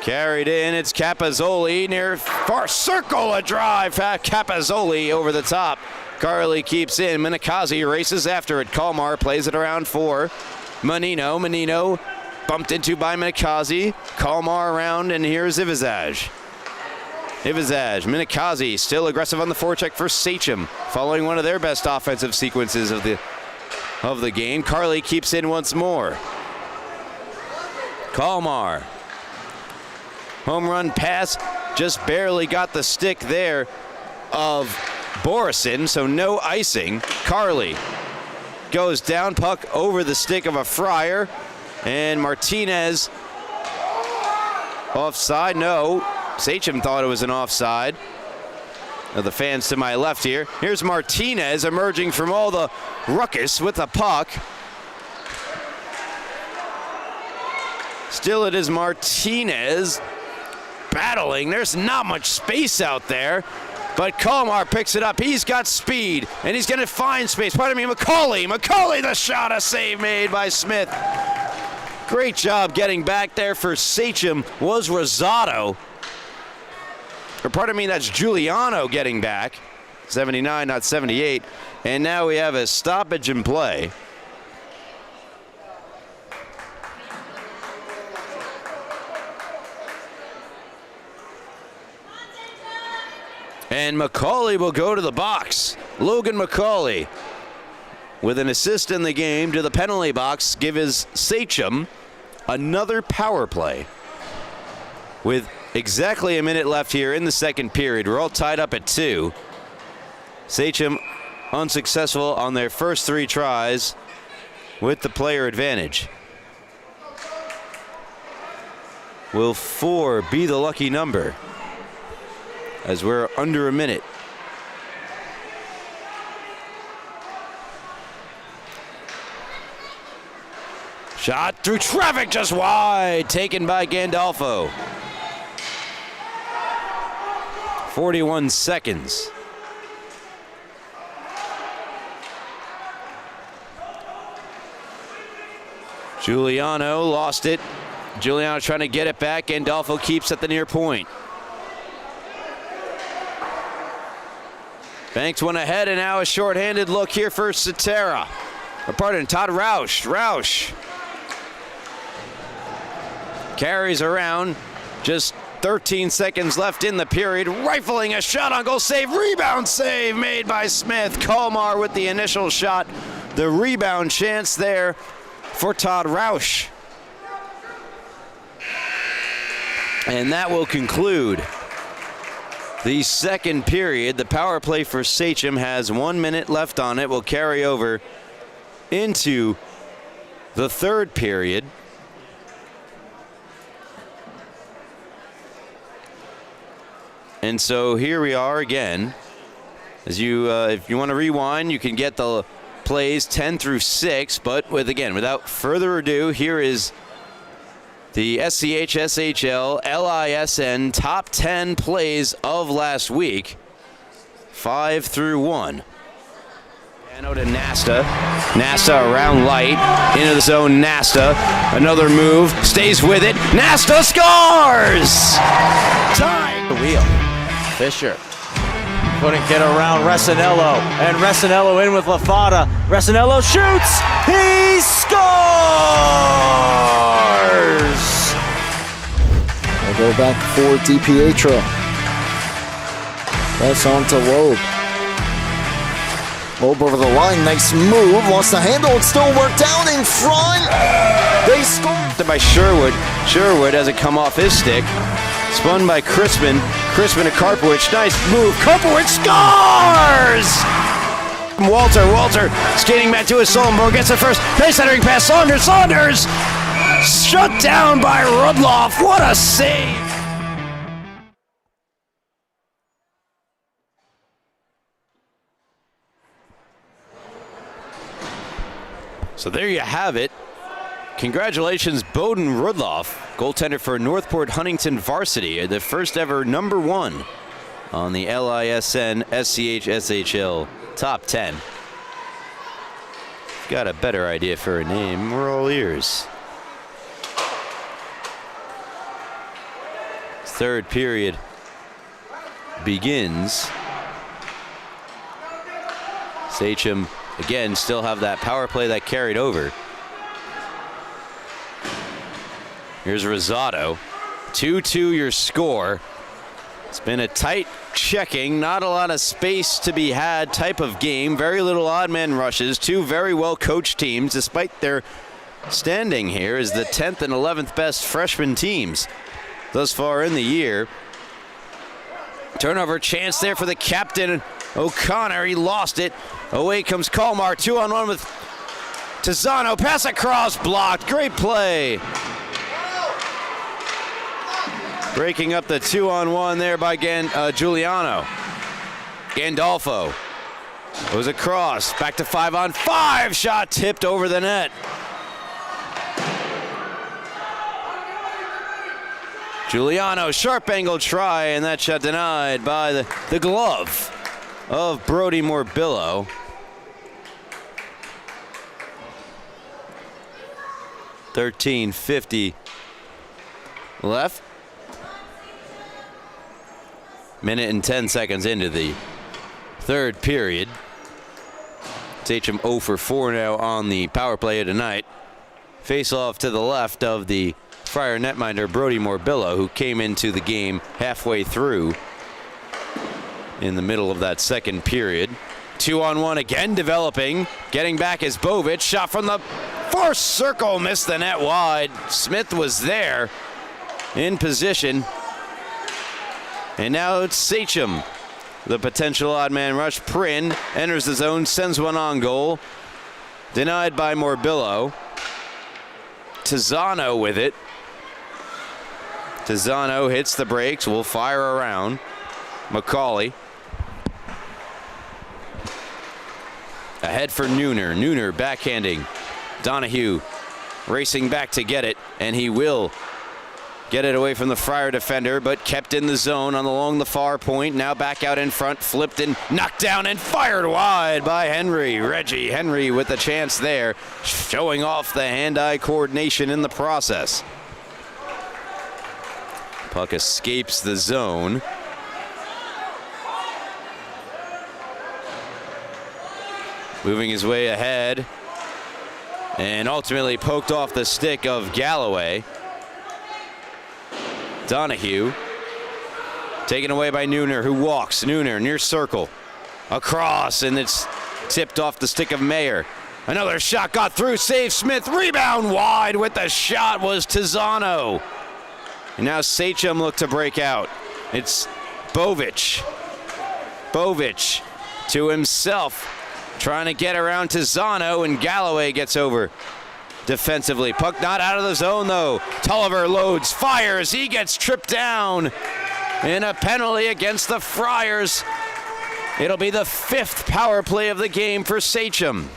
Carried in, it's Capozzoli near far circle, a drive. Capozzoli over the top. Carley keeps in. Minikazi races after it. Kalmar plays it around 4. Menino bumped into by Minikazi. Kalmar around, and here's Ivizaj. Minikazi still aggressive on the forecheck for Sachem, following one of their best offensive sequences of the game. Carley keeps in once more. Kalmar. Home run pass, just barely got the stick there of Borison, so no icing. Carley goes down, puck over the stick of a Friar, and Martinez offside. No, Sachem thought it was an offside. Now the fans to my left here. Here's Martinez emerging from all the ruckus with the puck. Still it is Martinez battling. There's not much space out there, but Kalmar picks it up. He's got speed, and he's going to find space. Macaulay, the shot, a save made by Smith. Great job getting back there for Sachem was Rosado. That's Giuliano getting back. 79, not 78. And now we have a stoppage in play. And Macaulay will go to the box. Logan Macaulay with an assist in the game to the penalty box, gives Sachem another power play. With exactly a minute left here in the second period, we're all tied up at 2. Sachem unsuccessful on their first 3 tries with the player advantage. Will 4 be the lucky number? As we're under a minute. Shot through traffic, just wide, taken by Gandolfo. 41 seconds. Giuliano lost it. Giuliano trying to get it back. Gandolfo keeps at the near point. Banks one ahead, and now a shorthanded look here for Todd Roush. Roush carries around, just 13 seconds left in the period, rifling a shot on goal, rebound save made by Smith. Kalmar with the initial shot, the rebound chance there for Todd Roush. And that will conclude the second period. The power play for Sachem has 1 minute left on it. Will carry over into the third period. And so here we are again. As you, if you want to rewind, you can get the plays 10 through 6. But without further ado, here is the SCHSHL LISN top 10 plays of last week, 5 through 1. Dano to Nasta. Nasta around light. Into the zone, Nasta. Another move. Stays with it. Nasta scores! Time! The wheel. Fisher couldn't get around Resinello. And Resinello in with LaFada. Resinello shoots! He scores! They'll go back for DiPietro. That's on to Loeb. Loeb over the line, nice move, lost the handle, it still worked out in front. They score. By Sherwood. Sherwood has it come off his stick. Spun by Crispin. Crispin to Karpowicz. Nice move. Karpowicz scores! Walter skating back to his Solombo. Gets it first. Pace centering pass. Saunders. Shut down by Rudloff. What a save! So there you have it. Congratulations, Bowden Rudloff, goaltender for Northport Huntington Varsity, the first ever #1 on the LISN SCHSHL Top 10. Got a better idea for a name, we're all ears. Third period begins. Sachem, again, still have that power play that carried over. Here's Rosado. 2-2 your score. It's been a tight checking, not a lot of space to be had type of game. Very little odd man rushes. Two very well coached teams, despite their standing here as the 10th and 11th best freshman teams thus far in the year. Turnover chance there for the captain, O'Connor. He lost it. Away comes Kalmar. 2-on-1 with Tizano. Pass across, blocked. Great play. Breaking up the 2-on-1 there by Giuliano. Gandolfo goes across. Back to 5-on-5. Shot tipped over the net. Giuliano, sharp angle try, and that shot denied by the glove of Brody Morbillo. $13.50 left. Minute and 10 seconds into the third period. Sachem 0 for 4 now on the power play of tonight. Face off to the left of the Friar netminder Brody Morbillo, who came into the game halfway through in the middle of that second period. 2-on-1 again developing. Getting back is Bovic. Shot from the far circle, missed the net wide. Smith was there in position. And now it's Sachem, the potential odd man rush. Prin enters the zone, sends one on goal. Denied by Morbillo. Tizano with it. Tizano hits the brakes, will fire around. McCauley. Ahead for Nooner. Nooner backhanding. Donahue racing back to get it, and he will get it away from the Friar defender, but kept in the zone along the far point. Now back out in front, flipped and knocked down and fired wide by Henry. Reggie Henry with the chance there, showing off the hand-eye coordination in the process. Puck escapes the zone. Moving his way ahead, and ultimately poked off the stick of Galloway. Donahue taken away by Nooner, who walks. Nooner near circle, across, and it's tipped off the stick of Mayer. Another shot got through, save Smith, rebound wide with the shot was Tizano. And now Sachem look to break out. It's Bovic. Bovic to himself, trying to get around Tizano, and Galloway gets over defensively. Puck not out of the zone though. Tulliver loads, fires, he gets tripped down. And a penalty against the Friars. It'll be the 5th power play of the game for Sachem.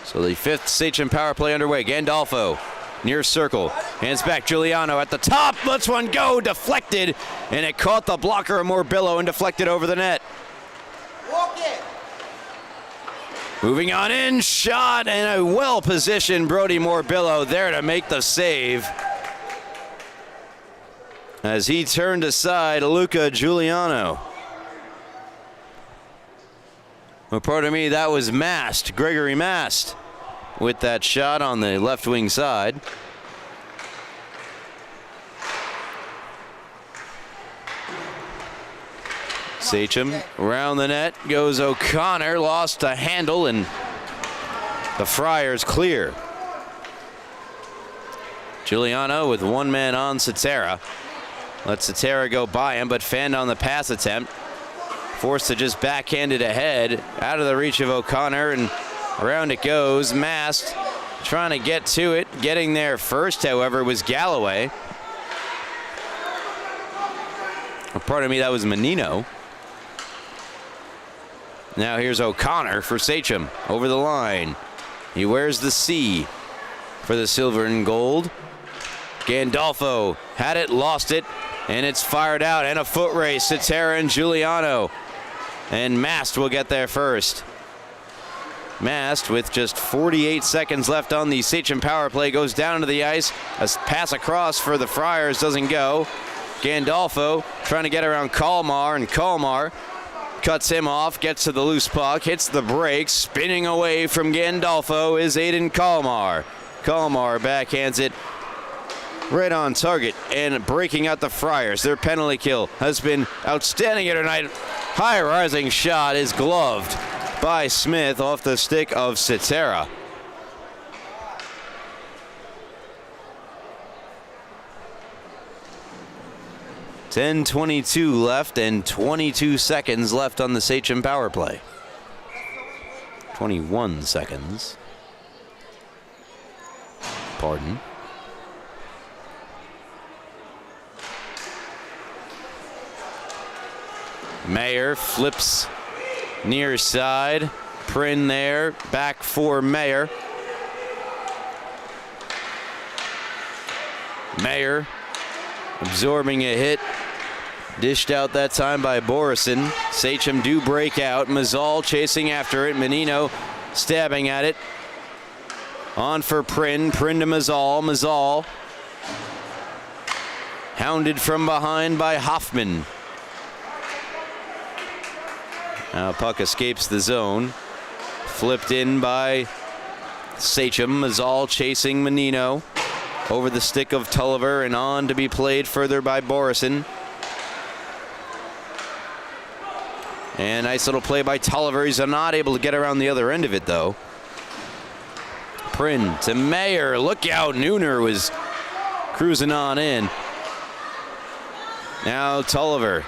So the 5th Sachem power play underway. Gandolfo near circle. Hands back, Giuliano at the top. Lets one go, deflected, and it caught the blocker of Morbillo and deflected over the net. Moving on in, shot, and a well-positioned Brody Morbillo there to make the save. As he turned aside, Luca Giuliano. Well, pardon me, that was Mast, Gregory Mast, with that shot on the left wing side. Sachem around the net goes O'Connor, lost a handle, and the Friars clear. Giuliano with one man on Cetera. Let Cetera go by him, but fanned on the pass attempt. Forced to just backhand it ahead, out of the reach of O'Connor, and around it goes. Mast trying to get to it. Getting there first, however, was Galloway. Pardon me, that was Menino. Now here's O'Connor for Sachem. Over the line. He wears the C for the silver and gold. Gandolfo had it, lost it, and it's fired out. And a foot race. Cetera and Giuliano. And Mast will get there first. Mast, with just 48 seconds left on the Sachem power play, goes down to the ice. A pass across for the Friars doesn't go. Gandolfo trying to get around Kalmar, and Kalmar cuts him off, gets to the loose puck, hits the brakes. Spinning away from Gandolfo is Aiden Kalmar. Kalmar backhands it right on target and breaking out the Friars. Their penalty kill has been outstanding here tonight. High rising shot is gloved by Smith off the stick of Cetera. .10:22 left and 22 seconds left on the Sachem power play. 21 seconds. Pardon. Mayer flips near side. Prin there. Back for Mayer. Mayer absorbing a hit. Dished out that time by Borison. Sachem do break out. Mazzal chasing after it. Menino stabbing at it. On for Prin. Prin to Mazzal. Mazzal hounded from behind by Hoffman. Now puck escapes the zone. Flipped in by Sachem. Mazzal chasing Menino. Over the stick of Tulliver and on to be played further by Borison. And nice little play by Tulliver. He's not able to get around the other end of it, though. Prin to Mayer. Look out. Nooner was cruising on in. Now Tulliver.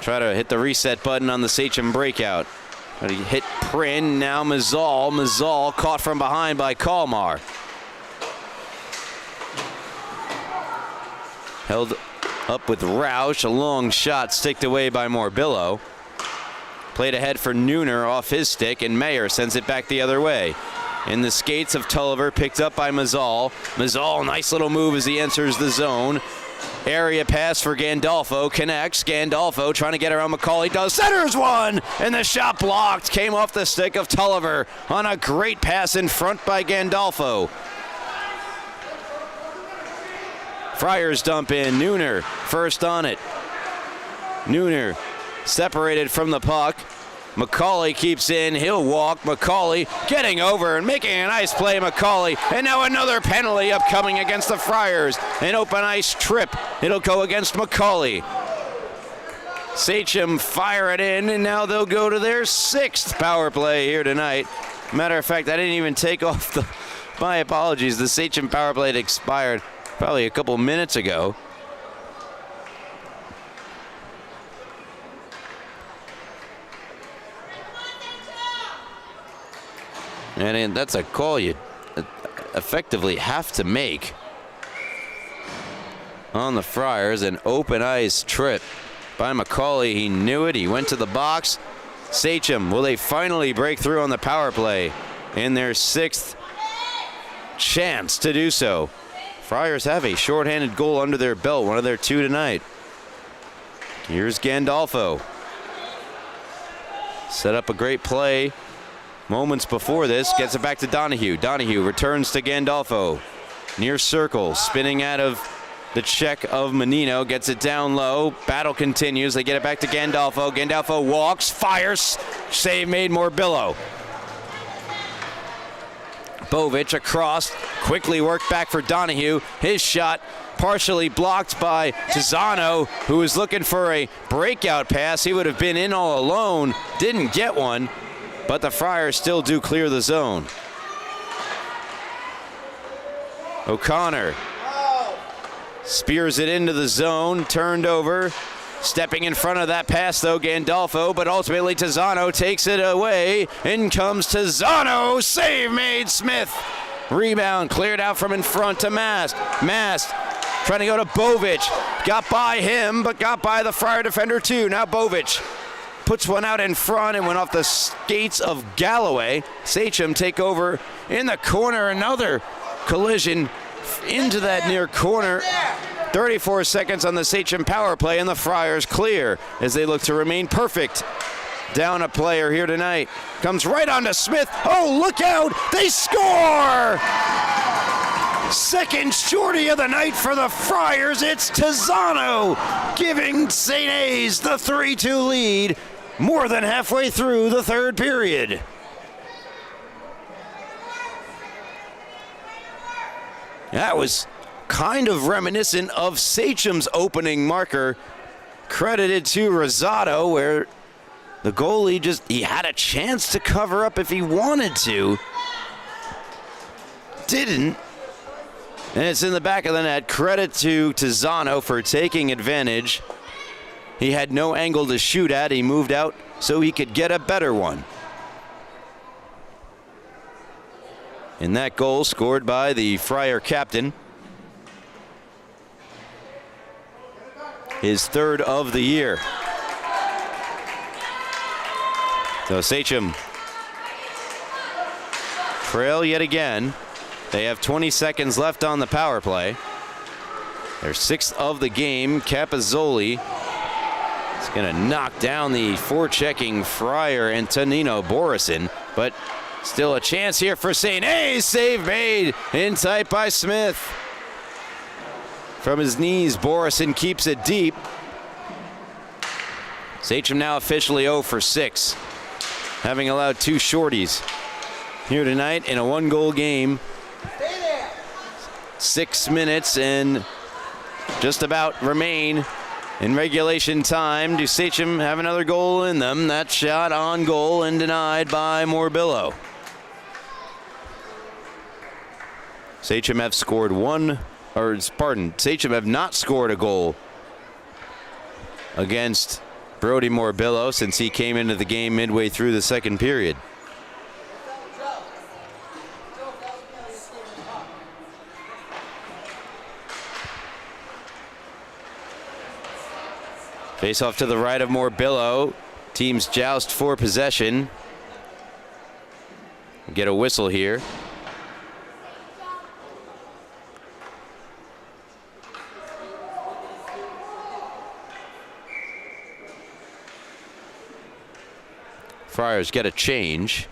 Try to hit the reset button on the Sachem breakout. But he hit Prin. Now Mazzal. Mazzal caught from behind by Kalmar. Held up with Roush. A long shot sticked away by Morbillo. Played ahead for Nooner off his stick, and Mayer sends it back the other way. In the skates of Tulliver, picked up by Mazzal. Mazzal, nice little move as he enters the zone. Area pass for Gandolfo, connects. Gandolfo trying to get around McCauley, does, centers one, and the shot blocked. Came off the stick of Tulliver on a great pass in front by Gandolfo. Friars dump in. Nooner first on it. Nooner separated from the puck. McCauley keeps in. He'll walk. McCauley getting over and making a nice play. McCauley. And now another penalty upcoming against the Friars. An open ice trip. It'll go against McCauley. Sachem fire it in, and now they'll go to their 6th power play here tonight. Matter of fact, I didn't even take off the... My apologies. The Sachem power play had expired probably a couple minutes ago. And that's a call you effectively have to make on the Friars. An open ice trip by McCauley. He knew it. He went to the box. Sachem, will they finally break through on the power play in their 6th chance to do so? Friars have a shorthanded goal under their belt, one of their 2 tonight. Here's Gandolfo. Set up a great play moments before this, gets it back to Donahue. Donahue returns to Gandolfo. Near circle, spinning out of the check of Menino, gets it down low. Battle continues, they get it back to Gandolfo. Gandolfo walks, fires, save made. Morbillo. Bovic across, quickly worked back for Donahue. His shot partially blocked by Tizzano, who was looking for a breakout pass. He would have been in all alone, didn't get one, but the Friars still do clear the zone. O'Connor spears it into the zone, turned over. Stepping in front of that pass, though, Gandolfo, but ultimately Tizzano takes it away. In comes Tizzano. Save made, Smith. Rebound cleared out from in front to Mast. Mast trying to go to Bovic. Got by him, but got by the Friar defender, too. Now Bovic puts one out in front and went off the skates of Galloway. Sachem take over in the corner. Another collision into that near corner. 34 seconds on the Sachem power play, and the Friars clear as they look to remain perfect. Down a player here tonight. Comes right on to Smith. Oh, look out! They score! Second shorty of the night for the Friars. It's Tizzano giving St. A's the 3-2 lead more than halfway through the third period. That was kind of reminiscent of Sachem's opening marker, credited to Rosado, where the goalie he had a chance to cover up if he wanted to. Didn't. And it's in the back of the net. Credit to Tizzano for taking advantage. He had no angle to shoot at. He moved out so he could get a better one. And that goal scored by the Friar captain. His third of the year. So Sachem trail yet again. They have 20 seconds left on the power play. Their sixth of the game. Capozzoli is going to knock down the forechecking Friar Antonino Borison, but still a chance here for St. A's. Save made in tight by Smith. From his knees, Borison keeps it deep. Sachem now officially 0 for 6, having allowed 2 shorties here tonight in a 1-goal game. 6 minutes and just about remain in regulation time. Do Sachem have another goal in them? That shot on goal and denied by Morbillo. Sachem have scored Sachem have not scored a goal against Brody Morbillo since he came into the game midway through the second period. Face off to the right of Morbillo. Teams joust for possession. Get a whistle here. Friars get a change.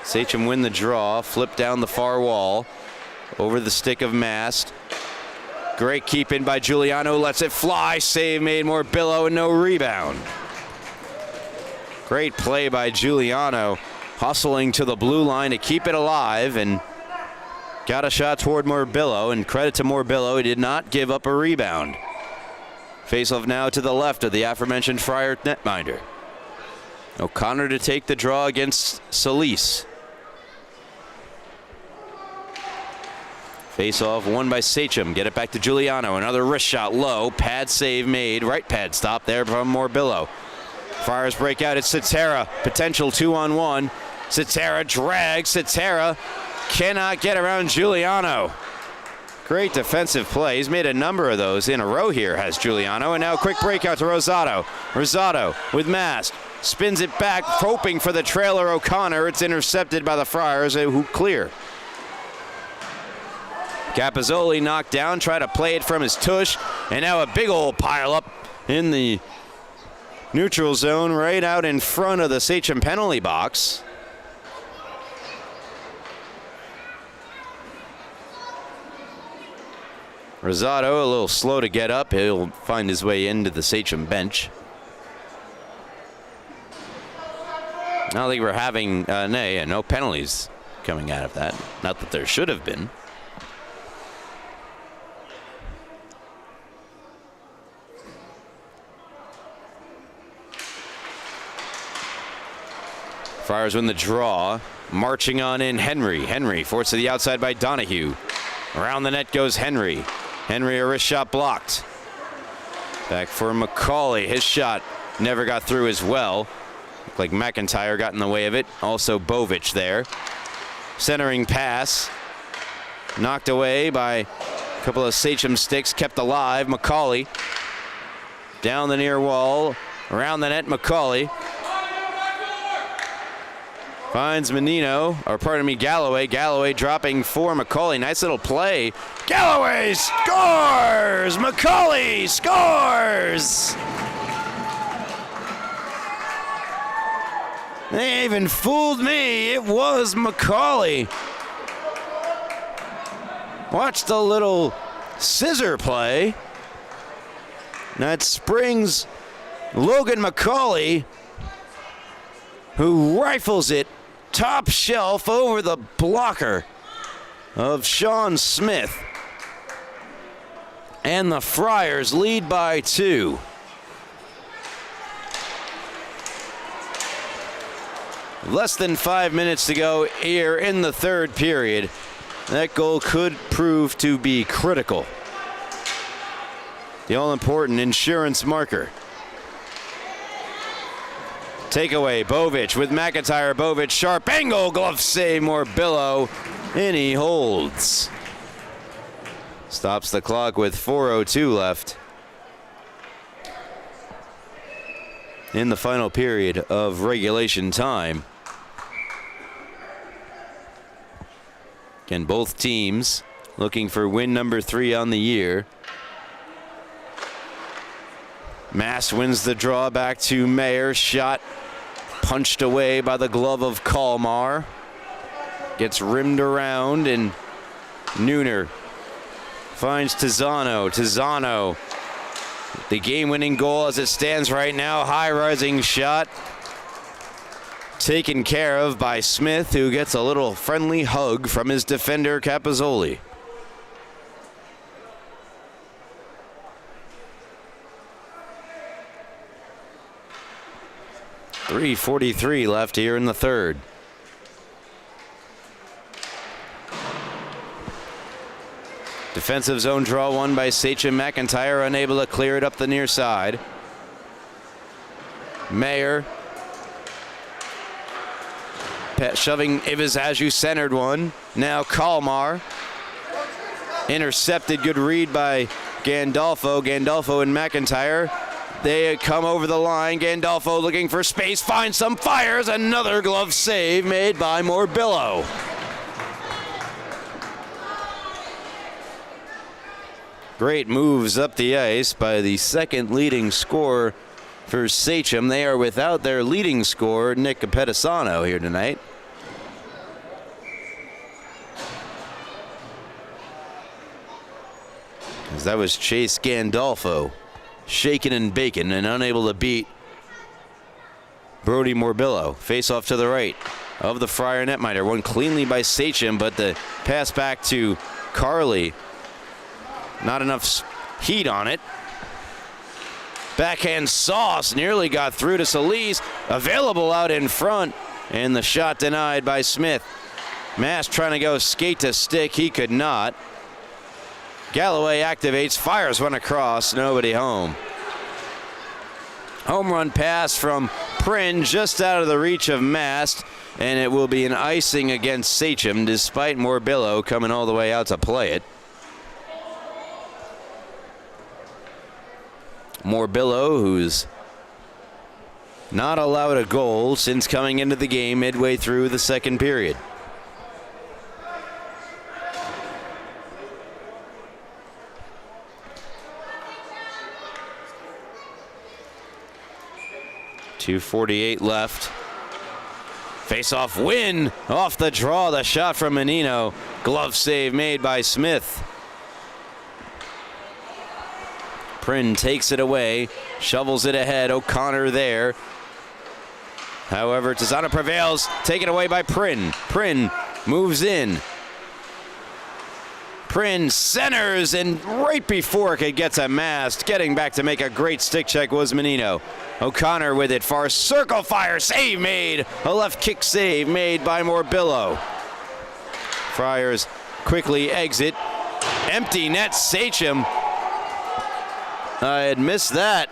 Sachem win the draw, flip down the far wall, over the stick of Mast. Great keep in by Giuliano, lets it fly, save made Morbillo and no rebound. Great play by Giuliano, hustling to the blue line to keep it alive and got a shot toward Morbillo, and credit to Morbillo, he did not give up a rebound. Face-off now to the left of the aforementioned Friar netminder. O'Connor to take the draw against Solis. Face-off won by Sachem. Get it back to Giuliano. Another wrist shot low. Pad save made. Right pad stop there from Morbillo. Friars break out. It's Cetera. Potential 2-on-1. Cetera drags. Cetera cannot get around Giuliano. Great defensive play. He's made a number of those in a row here, has Giuliano. And now a quick breakout to Rosado. Rosado with Mast. Spins it back, hoping for the trailer O'Connor. It's intercepted by the Friars, who clear. Capozzoli knocked down, tried to play it from his tush, and now a big old pile up in the neutral zone right out in front of the Sachem penalty box. Rosado a little slow to get up. He'll find his way into the Sachem bench. I don't think we're having no penalties coming out of that. Not that there should have been. Friars win the draw. Marching on in Henry. Henry forced to the outside by Donahue. Around the net goes Henry. Henry, a wrist shot blocked. Back for McCauley. His shot never got through as well. Looked like McIntyre got in the way of it. Also Bovic there. Centering pass. Knocked away by a couple of Sachem sticks. Kept alive. McCauley. Down the near wall. Around the net, McCauley. Finds Menino, or pardon me, Galloway. Galloway dropping for McCauley. Nice little play. Galloway scores! McCauley scores! They even fooled me. It was McCauley. Watch the little scissor play. That springs Logan McCauley, who rifles it top shelf over the blocker of Sean Smith. And the Friars lead by 2. Less than 5 minutes to go here in the third period. That goal could prove to be critical. The all-important insurance marker. Takeaway, Bovic with McIntyre. Bovic, sharp angle, glove save, Morbillo, and he holds. Stops the clock with 4:02 left in the final period of regulation time. Again, both teams looking for win number 3 on the year. Mass wins the draw back to Mayer. Shot punched away by the glove of Kalmar. Gets rimmed around, and Nooner finds Tizzano. Tizzano, the game-winning goal as it stands right now. High-rising shot taken care of by Smith, who gets a little friendly hug from his defender, Capozzoli. .343 left here in the third. Defensive zone draw won by Sachem. McIntyre unable to clear it up the near side. Mayer shoving Ivizazu, centered one. Now Kalmar. Intercepted, good read by Gandolfo. Gandolfo and McIntyre. They come over the line. Gandolfo looking for space, finds some, fires. Another glove save made by Morbillo. Great moves up the ice by the second leading scorer for Sachem. They are without their leading scorer, Nick Capetisano, here tonight. As that was Chase Gandolfo, shaken and bacon and unable to beat Brody Morbillo. Face off to the right of the Friar netminder. Won cleanly by Sachem, but the pass back to Carly, not enough heat on it. Backhand sauce nearly got through to Solis. Available out in front, and the shot denied by Smith. Mass trying to go skate to stick. He could not. Galloway activates, fires one across, nobody home. Home run pass from Prynn, just out of the reach of Mast, and it will be an icing against Sachem, despite Morbillo coming all the way out to play it. Morbillo, who's not allowed a goal since coming into the game midway through the second period. .248 left. Face-off win off the draw. The shot from Menino. Glove save made by Smith. Prynn takes it away, shovels it ahead. O'Connor there. However, Tizzano prevails. Taken away by Prynn. Prynn moves in. Prin centers, and right before it could get to Mast, getting back to make a great stick check was Menino. O'Connor with it, far circle fire, save made. A left kick save made by Morbillo. Friars quickly exit. Empty net, Sachem. I had missed that.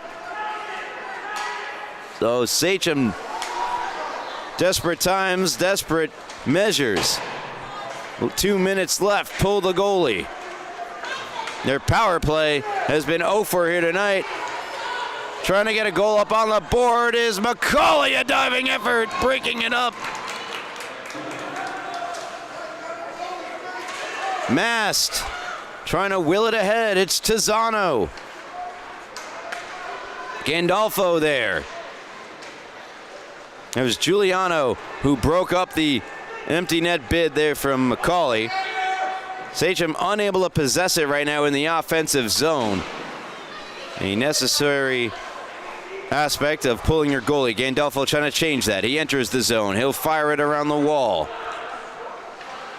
So Sachem, desperate times, desperate measures. 2 minutes left, pull the goalie. Their power play has been 0 for here tonight. Trying to get a goal up on the board is McCauley, a diving effort, breaking it up. Mast trying to will it ahead, it's Tizzano. Gandolfo there. It was Giuliano who broke up the empty net bid there from McCauley. Sachem unable to possess it right now in the offensive zone. A necessary aspect of pulling your goalie. Gandolfo trying to change that. He enters the zone. He'll fire it around the wall.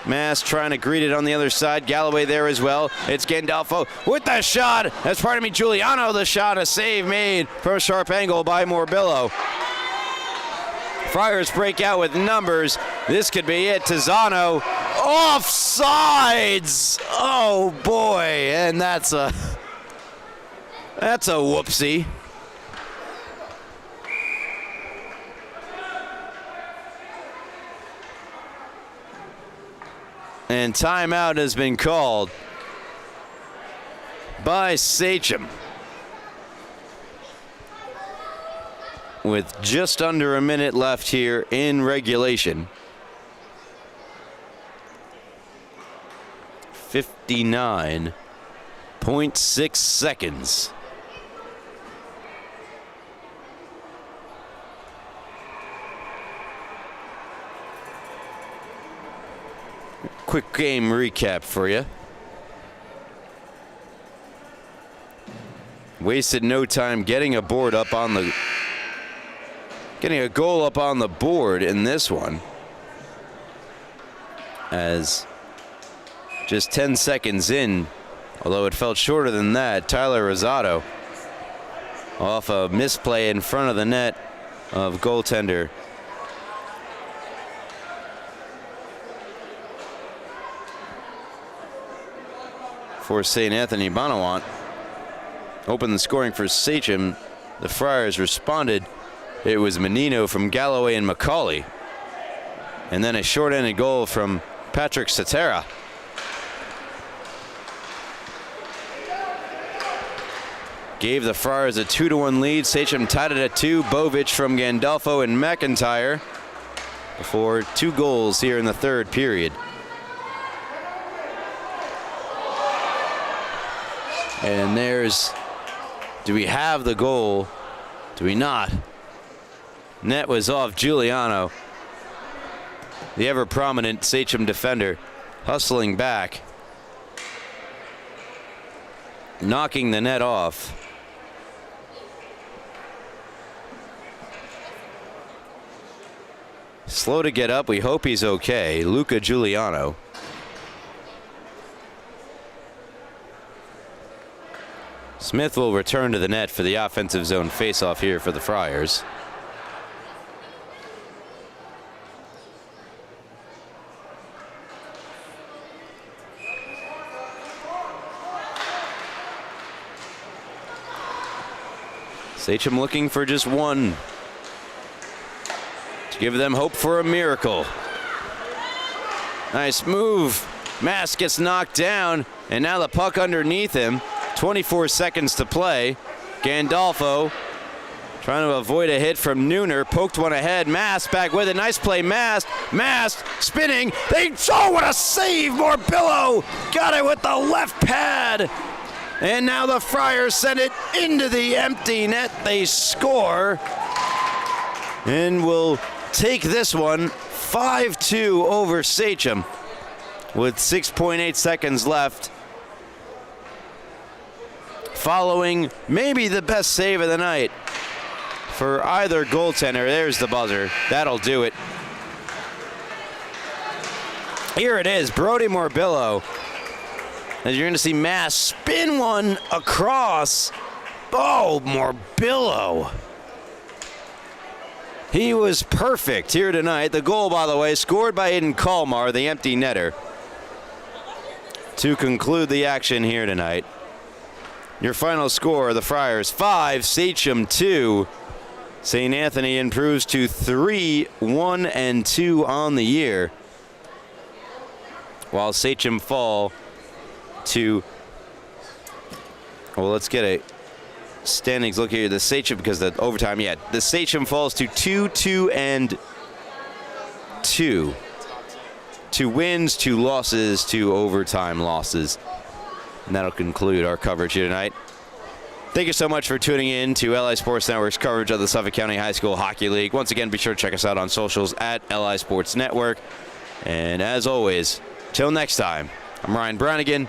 Mast trying to greet it on the other side. Galloway there as well. It's Gandolfo with the shot. That's pardon me, Giuliano. The shot, a save made from a sharp angle by Morbillo. Friars break out with numbers. This could be it. Tizzano offsides. Oh boy, and that's a whoopsie. And timeout has been called by Sachem. With just under a minute left here in regulation. 59.6 seconds. Quick game recap for you. Wasted no time getting a goal up on the board in this one. As just 10 seconds in, although it felt shorter than that, Tyler Rosado off a misplay in front of the net of goaltender for St. Anthony Bonawant opened the scoring for Sachem. The Friars responded. It was Menino from Galloway and McCauley. And then a short-handed goal from Patrick Satera. Gave the Friars a 2-1 lead. Sachem tied it at 2. Bovic from Gandolfo and McIntyre before 2 goals here in the third period. And do we have the goal? Do we not? Net was off Giuliano. The ever-prominent Sachem defender hustling back. Knocking the net off. Slow to get up. We hope he's okay. Luca Giuliano. Smith will return to the net for the offensive zone face-off here for the Friars. Sachem looking for just one to give them hope for a miracle. Nice move. Mast gets knocked down, and now the puck underneath him. 24 seconds to play. Gandolfo trying to avoid a hit from Nooner. Poked one ahead. Mast back with it. Nice play, Mast. Mast spinning. What a save. Morbillo got it with the left pad. And now the Friars send it into the empty net. They score. And will take this one 5-2 over Sachem with 6.8 seconds left. Following maybe the best save of the night for either goaltender. There's the buzzer. That'll do it. Here it is. Brody Morbillo As you're going to see Mass spin one across. Oh, Morbillo. He was perfect here tonight. The goal, by the way, scored by Aiden Kalmar, the empty netter, to conclude the action here tonight. Your final score, the Friars 5, Sachem 2. St. Anthony improves to 3-1-2 on the year, while Sachem fall to, well, let's get a standings look here. The Sachem, because the overtime, yeah, the Sachem falls to 2-2-2. 2 wins, 2 losses, 2 overtime losses. And that'll conclude our coverage here tonight. Thank you so much for tuning in to LI Sports Network's coverage of the Suffolk County High School Hockey League. Once again, be sure to check us out on socials at LI Sports Network. And as always, till next time, I'm Ryan Brownigan.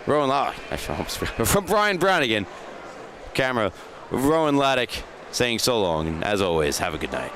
From Brian Brownigan, camera, Rowan Laddick saying so long. And as always, have a good night.